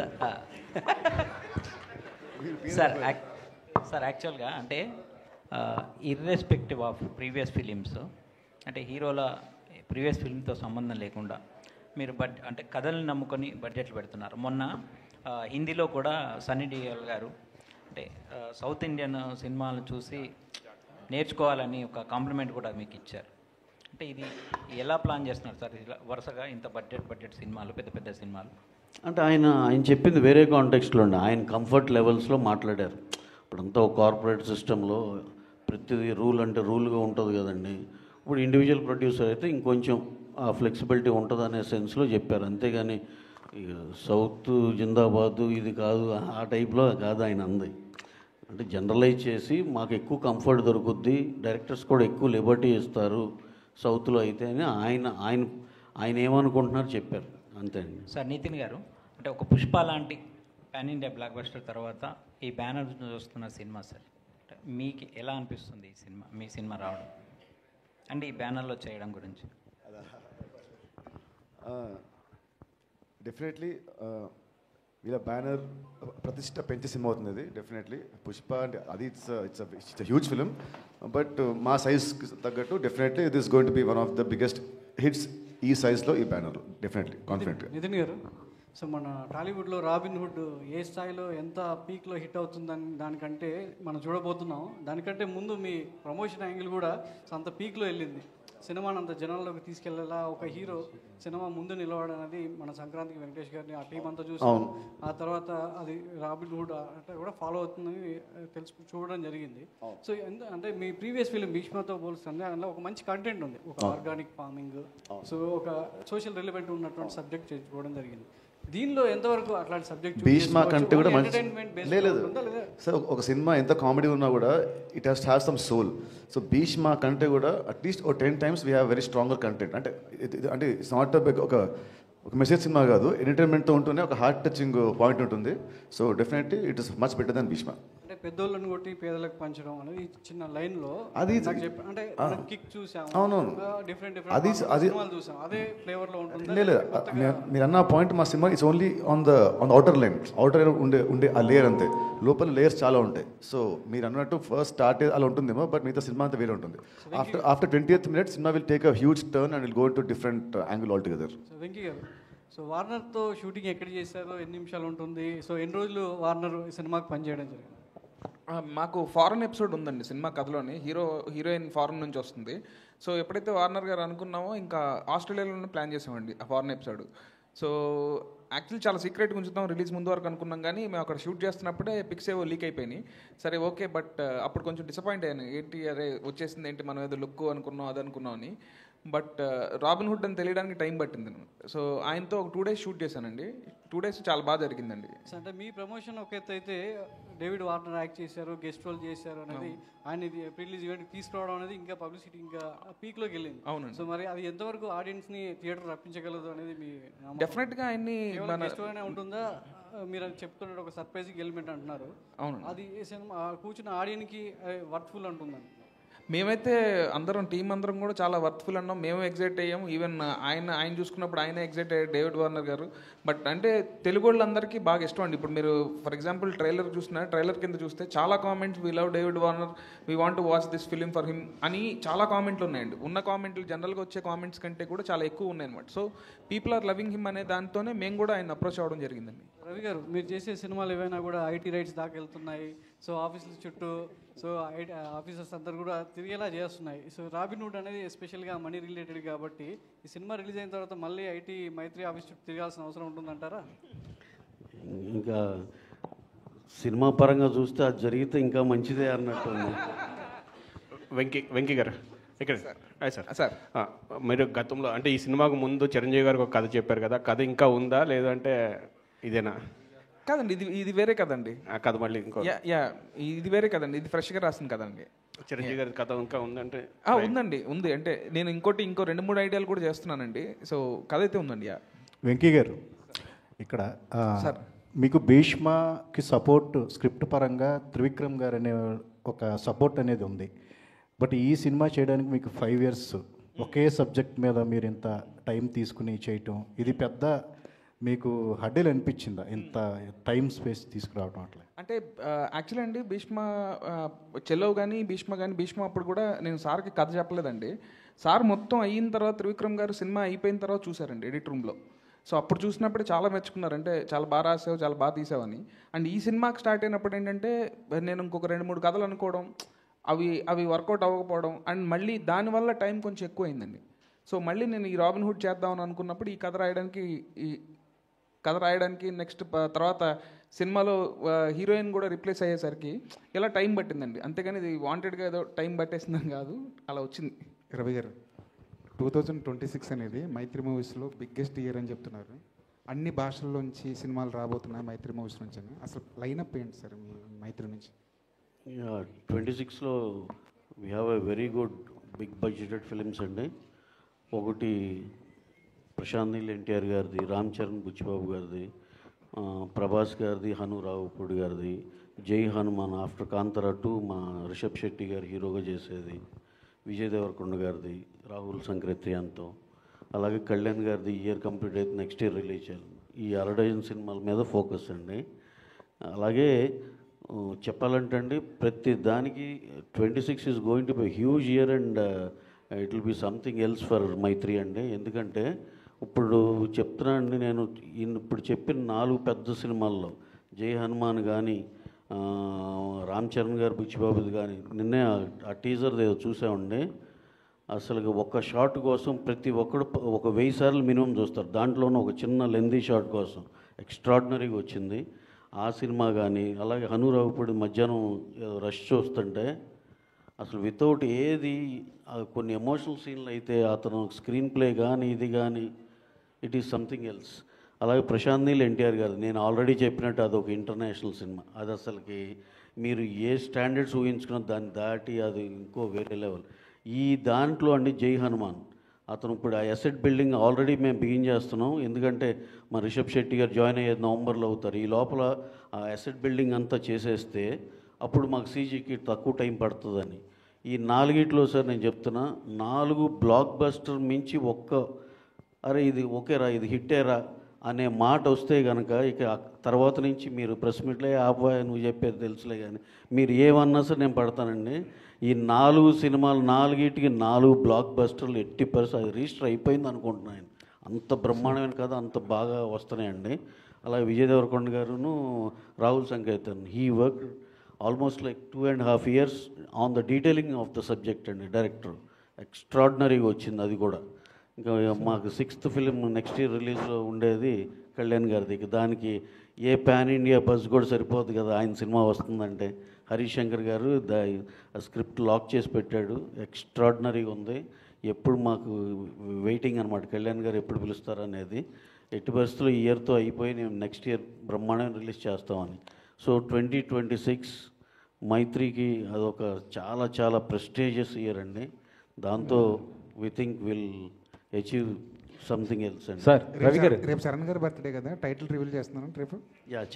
సార్ యాక్చువల్గా అంటే ఇర్రెస్పెక్టివ్ ఆఫ్ ప్రీవియస్ ఫిలిమ్స్, అంటే హీరోల ప్రీవియస్ ఫిల్మ్తో సంబంధం లేకుండా మీరు అంటే కథల్ని నమ్ముకొని బడ్జెట్లు పెడుతున్నారు. మొన్న హిందీలో కూడా సన్నీ డియోల్ గారు అంటే సౌత్ ఇండియన్ సినిమాలను చూసి నేర్చుకోవాలని ఒక కాంప్లిమెంట్ కూడా మీకు ఇచ్చారు. అంటే ఇది ఎలా ప్లాన్ చేస్తున్నారు సార్ ఇలా వరుసగా ఇంత బడ్జెట్ సినిమాలు, పెద్ద పెద్ద సినిమాలు? అంటే ఆయన చెప్పింది వేరే కాంటెక్స్ట్లో అండి. ఆయన కంఫర్ట్ లెవెల్స్లో మాట్లాడారు. ఇప్పుడంతా ఒక కార్పొరేట్ సిస్టంలో ప్రతిదీ రూల్ అంటే రూల్గా ఉంటుంది కదండి. ఇప్పుడు ఇండివిజువల్ ప్రొడ్యూసర్ అయితే ఇంకొంచెం ఆ ఫ్లెక్సిబిలిటీ ఉంటుంది అనే సెన్స్లో చెప్పారు. అంతేగాని ఇక సౌత్ జిందాబాదు ఇది కాదు ఆ టైప్లో కాదు ఆయన అంది. అంటే జనరలైజ్ చేసి మాకు ఎక్కువ కంఫర్ట్ దొరుకుద్ది, డైరెక్టర్స్ కూడా ఎక్కువ లిబర్టీ ఇస్తారు సౌత్లో అయితే అని ఆయన ఏమనుకుంటున్నారు చెప్పారు అంతే అండి. సార్ నితిన్ గారు, అంటే ఒక పుష్ప లాంటి పాన్ ఇండియా బ్లాక్ బస్టర్ తర్వాత ఈ బ్యానర్ చూస్తున్న సినిమా సార్, అంటే మీకు ఎలా అనిపిస్తుంది ఈ సినిమా, మీ సినిమా రావడం అంటే ఈ బ్యానర్లో చేయడం గురించి? డెఫినెట్లీ వీళ్ళ బ్యానర్ ప్రతిష్ట పెంచే సినిమా అవుతుంది అది. డెఫినెట్లీ పుష్ప అంటే అది ఇట్స్ హ్యూజ్ ఫిలిం, బట్ మా సైజ్కి తగ్గట్టు definitely it is going to B one of the biggest hits ఈ సైజ్లో ఈ బ్యానర్లో. డెఫినెట్లీ కాన్ఫిడెంట్గా. నితిన్ గారు, సో మన టాలీవుడ్లో రాబిన్ హుడ్ ఏ స్థాయిలో ఎంత పీక్లో హిట్ అవుతుందని దానికంటే మనం చూడబోతున్నాం. దానికంటే ముందు మీ ప్రమోషన్ యాంగిల్ కూడా అంత పీక్లో వెళ్ళింది. సినిమాని అంత జనాల్లోకి తీసుకెళ్లేలా ఒక హీరో సినిమా ముందు నిలవడనేది మన సంక్రాంతికి వెంకటేష్ గారిని ఆ టీం అంతా చూసాం. ఆ తర్వాత అది రాబిన్ హుడ్ అంటే కూడా ఫాలో అవుతుందని చూడడం జరిగింది. సో అంటే మీ ప్రీవియస్ ఫిలిం భీష్మతో పోలిస్తుంది అందులో ఒక మంచి కంటెంట్ ఉంది, ఒక ఆర్గానిక్ ఫార్మింగ్, సో ఒక సోషల్ రిలవెంట్ ఉన్నటువంటి సబ్జెక్ట్ చూడడం జరిగింది. దీనిలో ఎంతవరకు అట్లాంటి సబ్జెక్ట్ భీష్మ కంటే కూడా మంచి లేదు సార్. ఒక సినిమా ఎంత కామెడీ ఉన్నా కూడా it has have some soul. So Bheeshma కంటే కూడా అట్లీస్ట్ ఒక 10 times we have very stronger content. అంటే ఇట్స్ నాట్ ఒక మెసేజ్ సినిమా కాదు, ఎంటర్టైన్మెంట్తో ఉంటూనే ఒక హార్ట్ టచింగ్ పాయింట్ ఉంటుంది. So definitely it is much better than Bheeshma. అంటే పెద్దోళ్ళని కొట్టి పేదలకు పంచడం అనేది చిన్న లైన్లో అది అంటే కిక్ చూసాం, డిఫరెంట్ అది సినిమాలు చూసాం, అదే ఫ్లేవర్లో ఉంటుంది. లేదు మీరు అన్న పాయింట్, మా cinema it's only on the outer line. Outer ఉండే ఆ లేయర్ అంతే, లోపల లేయర్స్ చాలా ఉంటాయి. సో మీరు అన్నట్టు ఫస్ట్ స్టార్ట్ అలా ఉంటుందేమో, బట్ మిగతా సినిమా అంతా వేరే ఉంటుంది. After 20th minute cinema will take a huge turn and will go to different angle all together. So Venky గారు, సో వార్నర్తో షూటింగ్ ఎక్కడ చేశారో, ఎన్ని నిమిషాలు ఉంటుంది, సో ఎన్ని రోజులు వార్నర్ సినిమాకి పనిచేయడం జరిగింది? మాకు ఫారెన్ ఎపిసోడ్ ఉందండి సినిమా కథలోని. హీరోయిన్ ఫారెన్ నుంచి వస్తుంది. సో ఎప్పుడైతే వార్నర్ గారు అనుకున్నామో ఇంకా ఆస్ట్రేలియాలోనే ప్లాన్ చేసామండి ఆ ఫారెన్ ఎపిసోడ్. సో యాక్చువల్లీ చాలా సీక్రెట్గా ఉంచుతాం రిలీజ్ ముందు వరకు అనుకున్నాం, కానీ మేము అక్కడ షూట్ చేస్తున్నప్పుడే పిక్స్ ఏవో లీక్ అయిపోయినాయి. సరే ఓకే, బట్ అప్పుడు కొంచెం డిసప్పాయింట్ అయ్యాను. ఏంటి అరే వచ్చేసింది ఏంటి, మనం ఏదో లుక్ అనుకున్నాం అది అనుకున్నాం అని. బట్ రాబిన్ హుడ్ అని తెలియడానికి టైం పట్టింది. సో ఆయనతో ఒక 2 days షూట్ చేశానండి. 2 days చాలా బాగా జరిగిందండి. అంటే మీ ప్రమోషన్ ఒక ఎత్తు అయితే, డేవిడ్ వార్నర్ యాక్ట్ చేశారు, గెస్ట్ రోల్ చేశారు అనేది, ఆయన ప్రీలీజ్ ఈవెంట్ తీసుకురావడం అనేది ఇంకా పబ్లిసిటీ ఇంకా పీక్లోకి వెళ్ళింది. అవునండి. సో మరి అది ఎంతవరకు ఆడియన్స్ని థియేటర్ రప్పించగలదు అనేది మీ డెఫినెట్గా ఆయన్ని గెస్ట్ రోల్ ఉంటుందా? మీరు చెప్తున్నట్టు ఒక సర్ప్రైజింగ్ ఎలిమెంట్ అంటున్నారు. అవును, అది సినిమా కూర్చున్న ఆడియన్కి వర్త్ఫుల్ అంటుందండి. మేమైతే అందరం టీం అందరం కూడా చాలా వర్త్ఫుల్ అన్నాం. మేము ఎగ్జైట్ అయ్యాము. ఈవెన్ ఆయన చూసుకున్నప్పుడు ఆయన ఎగ్జైట్ అయ్యారు, డేవిడ్ వార్నర్ గారు. బట్ అంటే తెలుగు వాళ్ళందరికీ బాగా ఇష్టం అండి. ఇప్పుడు మీరు ఫర్ ఎగ్జాంపుల్ ట్రైలర్ చూసిన, ట్రైలర్ కింద చూస్తే చాలా comments, we love David Warner, we want to watch this film for him అని చాలా కామెంట్లు ఉన్నాయండి. ఉన్న కామెంట్లు జనరల్గా వచ్చే కామెంట్స్ కంటే కూడా చాలా ఎక్కువ ఉన్నాయి అనమాట. So people are loving him అనే దాంతోనే మేము కూడా ఆయన అప్రోచ్ అవ్వడం జరిగిందండి. రవి గారు, మీరు చేసే సినిమాలు ఏవైనా కూడా ఐటీ రైట్స్ దాకా వెళ్తున్నాయి. సో ఆఫీసుల చుట్టూ సో ఆఫీసర్స్ అందరు కూడా తిరిగేలా చేస్తున్నాయి. సో రాబిన్ హుడ్ అనేది ఎస్పెషల్గా మనీ రిలేటెడ్ కాబట్టి ఈ సినిమా రిలీజ్ అయిన తర్వాత మళ్ళీ ఐటీ మైత్రి ఆఫీస్ చుట్టూ తిరగాల్సిన అవసరం ఉంటుందంటారా? ఇంకా సినిమా పరంగా చూస్తే అది జరిగితే ఇంకా మంచిదే అన్నట్టు ఉంది. వెంకీ గారు ఇక్కడ సార్ మీరు గతంలో అంటే ఈ సినిమాకు ముందు చిరంజీవి గారికి ఒక కథ చెప్పారు కదా, కథ ఇంకా ఉందా లేదంటే ఇదేనా? కాదండి, ఇది వేరే కదండి. కథ మళ్ళీ ఇంకో ఇది వేరే కదండి, ఇది ఫ్రెష్గా రాసింది కదండి. చిరంజీవి గారి కథ ఇంకా ఉందంటే? ఉందండి, ఉంది. అంటే నేను ఇంకో 2-3 ఐడియాలు కూడా చేస్తున్నానండి. సో కథ అయితే ఉందండి. వెంకీ గారు, ఇక్కడ మీకు భీష్మకి సపోర్ట్ స్క్రిప్ట్ పరంగా త్రివిక్రమ్ గారు అనే ఒక సపోర్ట్ అనేది ఉంది. బట్ ఈ సినిమా చేయడానికి మీకు 5 years ఒకే సబ్జెక్ట్ మీద మీరు ఇంత టైం తీసుకుని చేయటం ఇది పెద్ద మీకు హడ్డీలు అనిపించిందా ఇంత టైం స్పేస్ తీసుకురావడం అట్లా? అంటే యాక్చువల్లీ అండి భీష్మ చెల్లో కానీ భీష్మ అప్పుడు కూడా నేను సార్కి కథ చెప్పలేదండి. సార్ మొత్తం అయిన తర్వాత త్రివిక్రమ్ గారు సినిమా అయిపోయిన తర్వాత చూసారండి ఎడిట్ రూమ్లో. సో అప్పుడు చూసినప్పుడు చాలా మెచ్చుకున్నారు, అంటే చాలా బాగా రాసావు, చాలా బాగా తీసావని. అండ్ ఈ సినిమాకి స్టార్ట్ అయినప్పుడు ఏంటంటే నేను ఇంకొక 2-3 కథలు అనుకోవడం, అవి వర్కౌట్ అవ్వకపోవడం, అండ్ మళ్ళీ దానివల్ల టైం కొంచెం ఎక్కువైందండి. సో మళ్ళీ నేను ఈ రాబిన్ హుడ్ చేద్దామని అనుకున్నప్పుడు ఈ కథ రాయడానికి నెక్స్ట్ తర్వాత సినిమాలో హీరోయిన్ కూడా రిప్లేస్ అయ్యేసరికి ఇలా టైం పట్టిందండి. అంతేగాని ఇది వాంటెడ్గా ఏదో టైం పట్టేసిందని కాదు, అలా వచ్చింది. రవి గారు 2026 అనేది మైత్రి మూవీస్లో బిగ్గెస్ట్ ఇయర్ అని చెప్తున్నారు. అన్ని భాషల్లోంచి సినిమాలు రాబోతున్నాయి మైత్రి మూవీస్ నుంచి అని. అసలు లైనప్ ఏంటి సార్ మీ మైత్రి నుంచి? 26లో we have a very good big budgeted films అండి. ఒకటి ప్రశాంత్ నీల్ ఎన్టీఆర్ గారిది, రామ్ చరణ్ బుచ్చిబాబు గారిది, ప్రభాస్ గారిది, హను రావుపూడి గారిది, జై హనుమాన్ ఆఫ్టర్ కాంతారా 2 మా రిషబ్ శెట్టి గారు హీరోగా చేసేది, విజయ్ దేవరకొండ గారిది, రాహుల్ సంక్రేత్రియాన్తో, అలాగే కళ్యాణ్ గారిది ఇయర్ కంప్లీట్ అయితే నెక్స్ట్ ఇయర్ రిలీజ్ చేయాలి. ఈ 60 సినిమాల మీద ఫోకస్ అండి. అలాగే చెప్పాలంటే అండి ప్రతి దానికి 26 is going to be huge year and it will be something else for Mythri అండి. ఎందుకంటే ఇప్పుడు చెప్తున్నానండి, నేను ఇప్పుడు చెప్పిన 4 పెద్ద సినిమాల్లో జై హనుమాన్ కానీ, రామ్ చరణ్ గారు బుచ్చిబాబుది కానీ, నిన్నే ఆ టీజర్ ఏదో చూసామండి. అసలు ఒక్క షాట్ కోసం ప్రతి ఒక్కడు ఒక 1000 సార్లు మినిమం చూస్తారు. దాంట్లోనూ ఒక చిన్న లెందీ షాట్ కోసం ఎక్స్ట్రాడినరీగా వచ్చింది ఆ సినిమా కానీ. అలాగే హనురావుపూడి మధ్యాహ్నం ఏదో రష్ చూస్తుంటే అసలు వితౌట్ ఏది కొన్ని ఎమోషనల్ సీన్లు అయితే అతను స్క్రీన్ ప్లే కానీ ఇది కానీ ఇట్ ఈస్ సంథింగ్ ఎల్స్. అలాగే ప్రశాంత్ నీల్ ఎన్టీఆర్ గారు నేను ఆల్రెడీ చెప్పినట్టు అదొక ఇంటర్నేషనల్ సినిమా. అది అసలుకి మీరు ఏ స్టాండర్డ్స్ ఊహించుకున్న దాన్ని దాటి అది ఇంకో వేరే లెవెల్. ఈ దాంట్లో అండి జై హనుమాన్ అతను ఇప్పుడు ఆ ఎసెట్ బిల్డింగ్ ఆల్రెడీ మేము బిగిన్ చేస్తున్నాం. ఎందుకంటే మా రిషబ్ శెట్టి గారు జాయిన్ అయ్యేది నవంబర్లో అవుతారు. ఈ లోపల ఆ ఎసెట్ బిల్డింగ్ అంతా చేసేస్తే అప్పుడు మాకు సీజీకి తక్కువ టైం పడుతుందని. ఈ 4 సార్ నేను చెప్తున్నా 4 బ్లాక్ బస్టర్ మించి అరే ఇది ఓకేరా ఇది హిట్టేరా అనే మాట వస్తే కనుక ఇక తర్వాత నుంచి మీరు ప్రెస్ మీట్లో ఆపోయా నువ్వు చెప్పేది తెలుసులే కానీ మీరు ఏమన్నా సరే నేను పడతానండి. ఈ 4 సినిమాలు 4 బ్లాక్ బస్టర్లు 80% అది రిజిస్టర్ అయిపోయింది అనుకుంటున్నాను. అంత బ్రహ్మాండమైన కథ అంత బాగా వస్తున్నాయండి. అలాగే విజయ్ దేవరకొండ గారును Rahul Sankrityan he work almost like 2.5 years on the detailing of the subject అండి. డైరెక్టర్ ఎక్స్ట్రాడినరీగా వచ్చింది అది కూడా. ఇంకా మాకు 6th ఫిలిం నెక్స్ట్ ఇయర్ రిలీజ్లో ఉండేది కళ్యాణ్ గారిది. దానికి ఏ పాన్ ఇండియా బజ్ కూడా సరిపోదు కదా ఆయన సినిమా వస్తుందంటే. హరీష్ శంకర్ గారు స్క్రిప్ట్ లాక్ చేసి పెట్టాడు. ఎక్స్ట్రాడినరీగా ఉంది. ఎప్పుడు మాకు వెయిటింగ్ అనమాట కళ్యాణ్ గారు ఎప్పుడు పిలుస్తారనేది. ఎట్టి పరిస్థితుల్లో ఈ ఇయర్తో అయిపోయి నేను నెక్స్ట్ ఇయర్ బ్రహ్మాండంగా రిలీజ్ చేస్తామని. సో 2026 మైత్రికి అదొక చాలా చాలా ప్రెస్టీజియస్ ఇయర్ అండి. దాంతో we think will achieve something else అండి. సార్ రవి గారు రేపు చరణ్ గారు బర్త్డే కదా, టైటిల్ రివీల్ చేస్తున్నాను రేపు.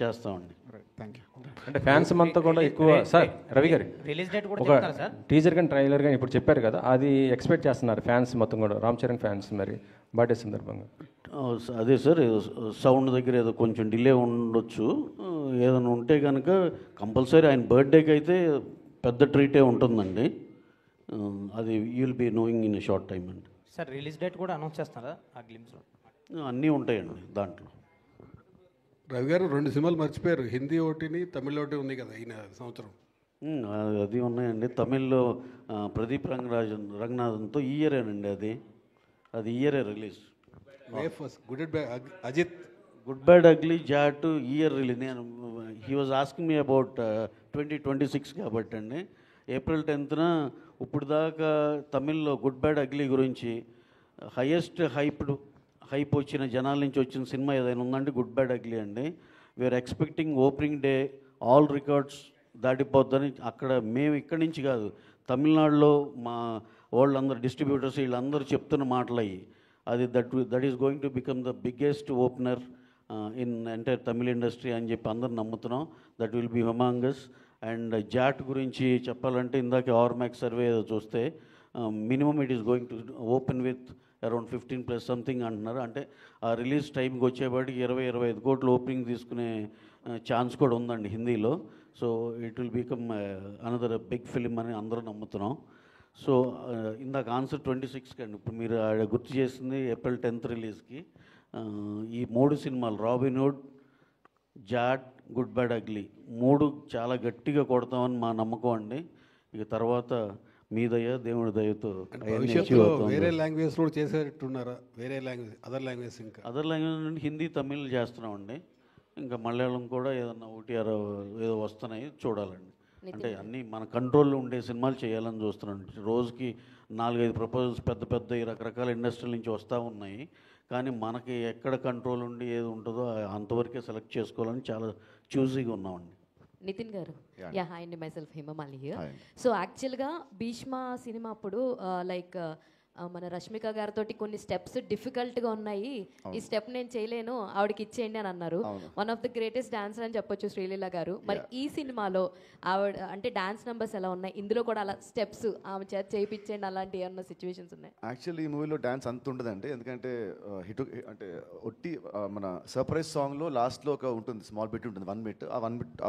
చేస్తామండి. Thank you. అంటే ఫ్యాన్స్ అంతా కూడా ఎక్కువ సార్ రవి గారు రిలీజ్ డేట్ కూడా ఒక చెప్తారా సార్? టీజర్ కానీ ట్రైలర్ కానీ ఇప్పుడు చెప్పారు కదా, అది ఎక్స్పెక్ట్ చేస్తున్నారు ఫ్యాన్స్ మొత్తం కూడా, రామ్ చరణ్ ఫ్యాన్స్ మరి బర్త్డే సందర్భంగా. అదే సార్ సౌండ్ దగ్గర ఏదో కొంచెం డిలే ఉండొచ్చు. ఏదైనా ఉంటే కనుక కంపల్సరీ ఆయన బర్త్డేకి అయితే పెద్ద ట్రీటే ఉంటుందండి. అది you will be knowing in a short time అండి. సార్ రిలీజ్ డేట్ కూడా అనౌన్స్ చేస్తున్నారా ఆ గ్లిమ్స్లో? అన్నీ ఉంటాయండి దాంట్లో. రవి గారు 2 సినిమాలు మర్చిపోయారు, హిందీ ఒకటిని తమిళ ఒకటి ఉంది కదా ఈయన సంవత్సరం. అది ఉన్నాయండి. తమిళ్లో ప్రదీప్ రంగనాథన్తో ఈ ఇయరేనండి. అది ఇయరే release. Ajith good bad ugly Jaat year release. నేను he was asking me about 2026 కాబట్టి అండి. April 10th ఇప్పుడు దాకా తమిళ్లో గుడ్ బ్యాడ్ అగ్లీ గురించి హైయెస్ట్ హైప్ వచ్చిన జనాల నుంచి వచ్చిన సినిమా ఏదైనా ఉందండి గుడ్ బ్యాడ్ అగ్లీ అండి. We're expecting opening day all records దాటిపోద్దని. అక్కడ మేము ఇక్కడి నుంచి కాదు, తమిళనాడులో మా వాళ్ళందరూ డిస్ట్రిబ్యూటర్స్ వీళ్ళందరూ చెప్తున్న మాటలు అయ్యి. అది that is going to become the biggest opener in entire Tamil industry అని చెప్పి అందరు నమ్ముతున్నాం. That will be humongous. And Jaat గురించి చెప్పాలంటే ఇందాక ఆర్మాక్స్ సర్వే ఏదో చూస్తే minimum it is going to open with around 15+ something అంటున్నారు. అంటే ఆ రిలీజ్ టైంకి వచ్చేపాటికి 20-25 కోట్లు ఓపెనింగ్ తీసుకునే ఛాన్స్ కూడా ఉందండి హిందీలో. So it will become another big film అని అందరూ నమ్ముతున్నాం. సో ఇందాక ఆన్సర్ 26కి అండి. ఇప్పుడు మీరు గుర్తు చేసింది ఏప్రిల్ 10th రిలీజ్కి. ఈ 3 సినిమాలు Robinhood, Jaat, Good bad Ugly 3 చాలా గట్టిగా కొడతామని మా నమ్మకం అండి. ఇక తర్వాత మీ దయ దేవుడి దయతో భవిష్యత్తులో వేరే లాంగ్వేజ్ కూడా చేసేట్టున్నారా? వేరే లాంగ్వేజ్, అదర్ లాంగ్వేజ్ నుండి హిందీ, తమిళ్ చేస్తున్నామండి. ఇంకా మలయాళం కూడా ఏదన్నా OTR ఏదో వస్తున్నాయి, చూడాలండి. అంటే అన్నీ మన కంట్రోల్లో ఉండే సినిమాలు చేయాలని చూస్తున్నాం. రోజుకి 4-5 ప్రపోజల్స్ పెద్ద పెద్ద రకరకాల ఇండస్ట్రీల నుంచి వస్తూ ఉన్నాయి. కానీ మనకి ఎక్కడ కంట్రోల్ ఉండి ఏది ఉంటుందో అంతవరకే సెలెక్ట్ చేసుకోవాలని చాలా చూజీగా ఉన్నామండి. నితిన్ గారు, యా హాయ్ అండి, మై సెల్ఫ్ హిమమాలి హియర్. సో యాక్చువల్గా భీష్మ సినిమా అప్పుడు లైక్ మన రష్మిక గారితో కొన్ని స్టెప్స్ డిఫికల్ట్గా ఉన్నాయి, ఈ స్టెప్ నేను చేయలేను ఆవిడకి ఇచ్చేయండి అని అన్నారు. One of the greatest dancer అని చెప్పొచ్చు శ్రీలీల గారు. మరి ఈ సినిమాలో ఆవిడ అంటే డాన్స్ నెంబర్స్ ఎలా ఉన్నాయి, ఇందులో కూడా అలా స్టెప్స్ ఆమె చేత చేయించండి అలాంటి ఏమన్నా సిచ్యువేషన్స్ ఉన్నాయి? యాక్చువల్లీ ఈ మూవీలో డాన్స్ అంత ఉండదండి, ఎందుకంటే హిట్ అంటే ఒట్టి మన సర్ప్రైజ్ సాంగ్లో లాస్ట్లో ఒక ఉంటుంది, స్మాల్ బిట్ ఉంటుంది, 1 minute. ఆ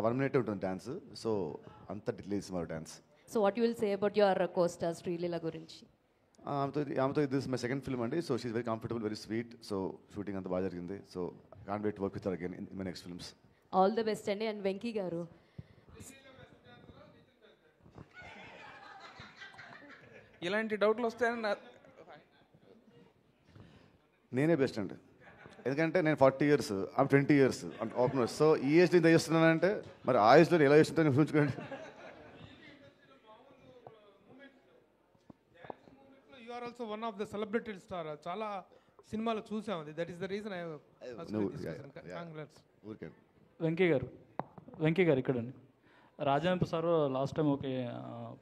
1 minute ఉంటుంది డాన్స్. సో అంత డిలేస్ మరి dance. So what you will say about your costar Sreeleela గురించి? ఆమెతో దిస్ మై సెకండ్ ఫిల్మ్ అండి. So she very comfortable, very sweet. So shooting అంతా బాగా జరిగింది. So can't wait to work with her again in my next films. All the best అండి. And Venky garu, ఇలాంటి డౌట్లు వస్తాయని నేనే బెస్ట్ అండి, ఎందుకంటే నేను 40 years, ఆమె 20 years ఓపెనర్. సో ఈ ఏజ్ ఇంత చేస్తున్నానంటే మరి ఆ ఏజ్లో ఎలా చేస్తుంటాను చూసుకోండి. You are also one of the celebrity star. చాలా సినిమాలు చూసాం, that is the reason I Venky garu ఇక్కడండి. Rajendra sir last time okay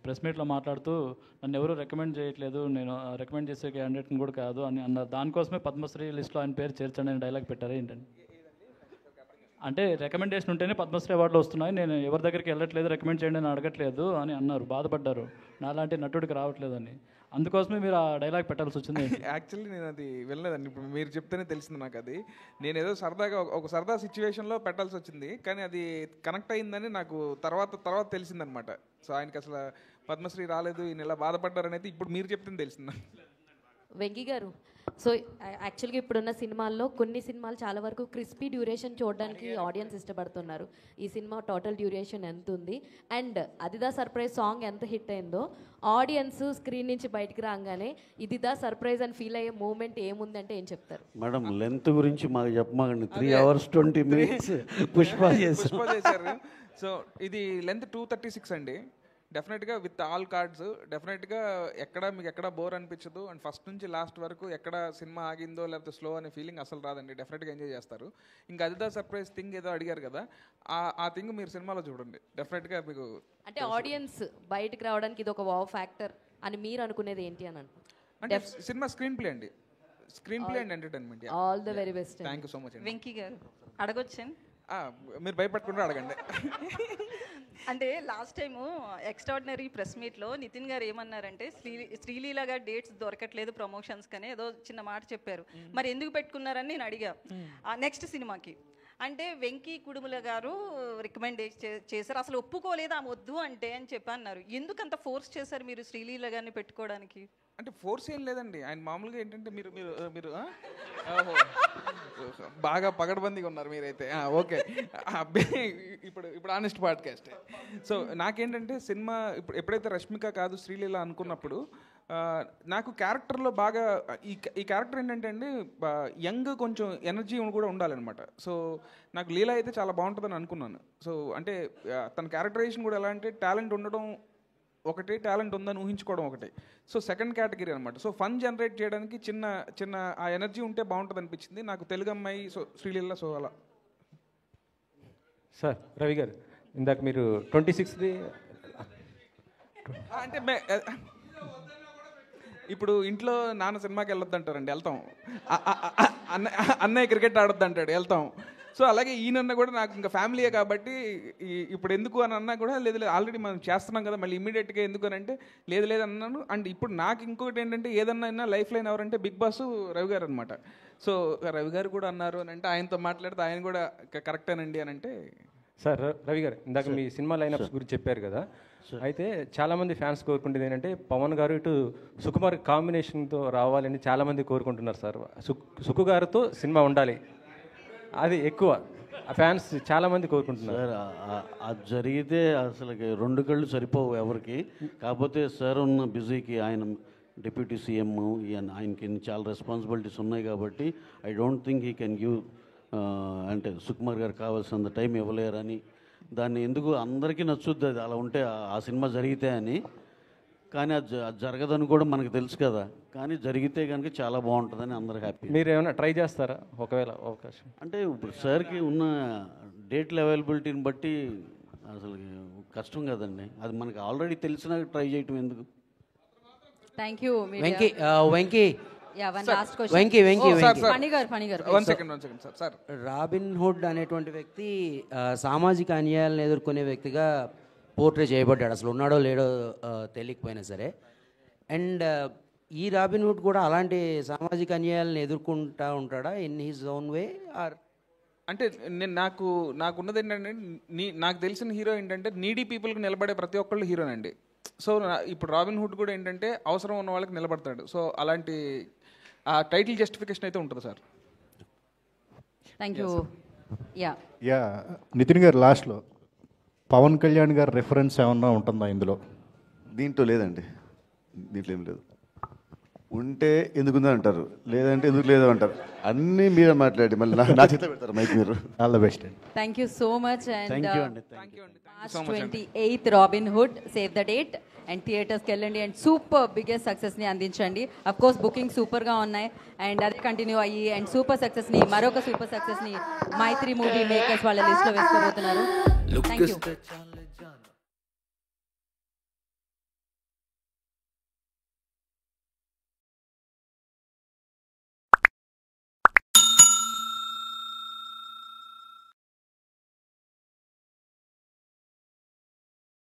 press మీట్లో మాట్లాడుతూ నన్ను ఎవరు రికమెండ్ చేయట్లేదు, నేను రికమెండ్ చేసే క్యాండిడేట్ని కూడా కాదు అని అన్నారు. దానికోసమే పద్మశ్రీ లిస్ట్లో ఆయన పేరు చేర్చండి అని డైలాగ్ పెట్టారు ఏంటండి? అంటే రికమెండేషన్ ఉంటేనే పద్మశ్రీ అవార్డులు వస్తున్నాయి, నేను ఎవరి దగ్గరికి వెళ్ళట్లేదు, రికమెండ్ చేయండి అని అడగట్లేదు అని అన్నారు, బాధపడ్డారు. నాలాంటి నటుడికి రావట్లేదని. అందుకోసమే మీరు ఆ డైలాగ్ పెట్టాల్సి వచ్చింది. యాక్చువల్లీ నేను అది వెళ్ళలేదండి, ఇప్పుడు మీరు చెప్తేనే తెలిసింది నాకు. అది నేను ఏదో సరదాగా ఒక సరదా సిచ్యువేషన్లో పెట్టాల్సి వచ్చింది, కానీ అది కనెక్ట్ అయిందని నాకు తర్వాత తెలిసిందనమాట. సో ఆయనకి అసలు పద్మశ్రీ రాలేదు, ఈయన ఇలా బాధపడ్డారనేది ఇప్పుడు మీరు చెప్తేనే తెలిసింది. వెంకీ గారు, సో యాక్చువల్గా ఇప్పుడున్న సినిమాల్లో కొన్ని సినిమాలు చాలా వరకు క్రిస్పీ డ్యూరేషన్ చూడడానికి ఆడియన్స్ ఇష్టపడుతున్నారు. ఈ సినిమా టోటల్ డ్యూరేషన్ ఎంత ఉంది, అండ్ అదిదా సర్ప్రైజ్ సాంగ్ ఎంత హిట్ అయిందో ఆడియన్స్ స్క్రీన్ నుంచి బయటకు రాగానే ఇదిదా సర్ప్రైజ్ అని ఫీల్ అయ్యే మూమెంట్ ఏముందంటే ఏం చెప్తారు? మేడం లెంత్ గురించి మాకు చెప్పమాకండి. 3 hours 20 minutes పుష్ప చేశారు. సో ఇది లెంత్ 236 అండి. డెఫినెట్గా విత్ ఆల్ కార్డ్స్ డెఫినెట్గా మీకు ఎక్కడ బోర్ అనిపించదు. అండ్ ఫస్ట్ నుంచి లాస్ట్ వరకు ఎక్కడ సినిమా ఆగిందో లేకపోతే స్లో అనే ఫీలింగ్ అసలు రాదండి. డెఫినెట్గా ఎంజాయ్ చేస్తారు. ఇంకా అదిదా సర్ప్రైజ్ థింగ్ ఏదో అడిగారు కదా, ఆ థింగ్ మీరు సినిమాలో చూడండి, డెఫినెట్గా మీకు అంటే ఆడియన్స్ బయటకు రావడానికి ఇది ఒక వావ్ ఫ్యాక్టర్ అని మీరు అనుకునేది ఏంటి అని అంటే సినిమా స్క్రీన్ ప్లే అండి, screen play and entertainment. All the very best. Thank you so much. Venky గారు అడగొచ్చాను, మీరు భయపడకుండా అడగండి. అంటే లాస్ట్ టైము ఎక్స్ట్రాడినరీ ప్రెస్ మీట్లో నితిన్ గారు ఏమన్నారంటే శ్రీలీల గారు డేట్స్ దొరకట్లేదు ప్రమోషన్స్ కనే ఏదో చిన్న మాట చెప్పారు. మరి ఎందుకు పెట్టుకున్నారని నేను అడిగా నెక్స్ట్ సినిమాకి. అంటే వెంకీ కుడుముల గారు రికమెండ్ చేశారు, అసలు ఒప్పుకోలేదు ఆమె వద్దు అంటే అని చెప్పి అన్నారు. ఎందుకు అంత ఫోర్స్ చేశారు మీరు శ్రీలీల గారిని పెట్టుకోవడానికి? అంటే ఫోర్స్ ఏం లేదండి, ఆయన మామూలుగా ఏంటంటే మీరు మీరు మీరు బాగా పగడబందీగా ఉన్నారు మీరైతే. ఓకే, ఇప్పుడు ఆనెస్ట్ పాడ్కాస్ట్. సో నాకేంటంటే సినిమా ఎప్పుడైతే రష్మిక కాదు శ్రీలీల అనుకున్నప్పుడు నాకు క్యారెక్టర్లో బాగా ఈ క్యారెక్టర్ ఏంటంటే అండి యంగ్ కొంచెం ఎనర్జీ కూడా ఉండాలన్నమాట. సో నాకు లీలా అయితే చాలా బాగుంటుందని అనుకున్నాను. సో అంటే తన క్యారెక్టరైజేషన్ కూడా ఎలా అంటే టాలెంట్ ఉండడం ఒకటి, టాలెంట్ ఉందని ఊహించుకోవడం ఒకటి. సో సెకండ్ కేటగిరీ అనమాట. సో ఫన్ జనరేట్ చేయడానికి చిన్న ఆ ఎనర్జీ ఉంటే బాగుంటుంది అనిపించింది నాకు. తెలుగు అమ్మాయి, సో శ్రీలీల, సో అలా. సార్ రవి గారు, ఇందాక మీరు 26ది అంటే ఇప్పుడు ఇంట్లో నాన్న సినిమాకి వెళ్ళొద్దు అంటారండి, వెళ్తాం. అన్నయ్య క్రికెట్ ఆడొద్దు అంటాడు, వెళ్తాం. సో అలాగే ఈయనన్నా కూడా నాకు ఇంకా ఫ్యామిలీయే కాబట్టి ఇప్పుడు ఎందుకు అని అన్నా కూడా లేదు లేదు ఆల్రెడీ మనం చేస్తున్నాం కదా మళ్ళీ ఇమ్మీడియట్గా ఎందుకు అని అంటే లేదు అన్నాను. అండ్ ఇప్పుడు నాకు ఇంకొకటి ఏంటంటే ఏదన్నా లైఫ్ లైన్ ఎవరంటే బిగ్ బాస్ రవి గారు అనమాట. సో రవి గారు కూడా అన్నారు అని అంటే ఆయనతో మాట్లాడితే ఆయన కూడా కరెక్టేనండి అని అంటే. సార్ రవి గారు ఇందాక మీ సినిమా లైనప్స్ గురించి చెప్పారు కదా, అయితే చాలామంది ఫ్యాన్స్ కోరుకుంటుంది ఏంటంటే పవన్ గారు ఇటు సుకుమార్ కాంబినేషన్తో రావాలని చాలామంది కోరుకుంటున్నారు సార్. సుకు గారితో సినిమా ఉండాలి, అది ఎక్కువ ఫ్యాన్స్ చాలామంది కోరుకుంటున్నారు. సార్ అది జరిగితే అసలు 2 కళ్ళు సరిపోవు ఎవరికి. కాకపోతే సార్ ఉన్న బిజీకి ఆయన డిప్యూటీ సీఎం ఆయనకి చాలా రెస్పాన్సిబిలిటీస్ ఉన్నాయి కాబట్టి I don't think he can give అంటే సుకుమార్ గారు కావాల్సినంత టైం ఇవ్వలేరని. దాన్ని ఎందుకు అందరికీ నచ్చుద్ది అది అలా ఉంటే ఆ సినిమా జరిగితే అని. కానీ అది జరగదని కూడా మనకు తెలుసు కదా, కానీ జరిగితే కనుక చాలా బాగుంటుందని అందరూ హ్యాపీ. మీరు ఏమైనా ట్రై చేస్తారా ఒకవేళ అవకాశం? అంటే ఇప్పుడు సార్కి ఉన్న డేట్ల అవైలబిలిటీని బట్టి అసలు కష్టం కదండి, అది మనకు ఆల్రెడీ తెలిసినా ట్రై చేయటం ఎందుకు. Thank you Venky robin hood అనేటువంటి వ్యక్తి సామాజిక అన్యాయాలను ఎదుర్కొనే వ్యక్తిగా పోర్ట్రే చేయబడ్డాడు. అసలు ఉన్నాడో లేడో తెలియకపోయినా సరే. అండ్ ఈ రాబిన్ హుడ్ కూడా అలాంటి సామాజిక అన్యాయాలను ఎదుర్కొంటా ఉంటాడా in his own way or? అంటే నాకున్నది ఏంటంటే నాకు తెలిసిన హీరో ఏంటంటే నీడీ పీపుల్కి నిలబడే ప్రతి ఒక్కళ్ళు హీరోనండి. సో ఇప్పుడు రాబిన్ హుడ్ కూడా ఏంటంటే అవసరం ఉన్న వాళ్ళకి నిలబడతాడు. సో అలాంటి ఆ టైటిల్ జస్టిఫికేషన్ అయితే ఉంటుంది sir. Thank you. Yeah Nithin garu లాస్ట్లో పవన్ కళ్యాణ్ గారు రెఫరెన్స్ ఏమన్నా ఉంటుందా ఇందులో? దీంట్లో లేదండి, దీంట్లో ఏం లేదు. ఉంటే ఎందుకుందని అంటారు, లేదంటే ఎందుకు లేదు అంటారు. అన్నీ మీరే మాట్లాడి మళ్ళీ నా చేత పెడతారు మైక్ మీరు. ఆల్ ద బెస్ట్ అండి. Thank you so much. And thank you అండి. March 28th Robin Hood, save the date and థియేటర్స్కి వెళ్ళండి అండ్ సూపర్ బిగ్గెస్ట్ సక్సెస్ని అందించండి. అఫ్ కోర్స్ బుకింగ్ సూపర్గా ఉన్నాయి అండ్ అదే కంటిన్యూ అయ్యి అండ్ సూపర్ సక్సెస్ని మరొక సూపర్ సక్సెస్ని మైత్రి మూవీ మేకర్స్ వాళ్ళ లిస్ట్లో వేసుకోబోతున్నారు. Thank you.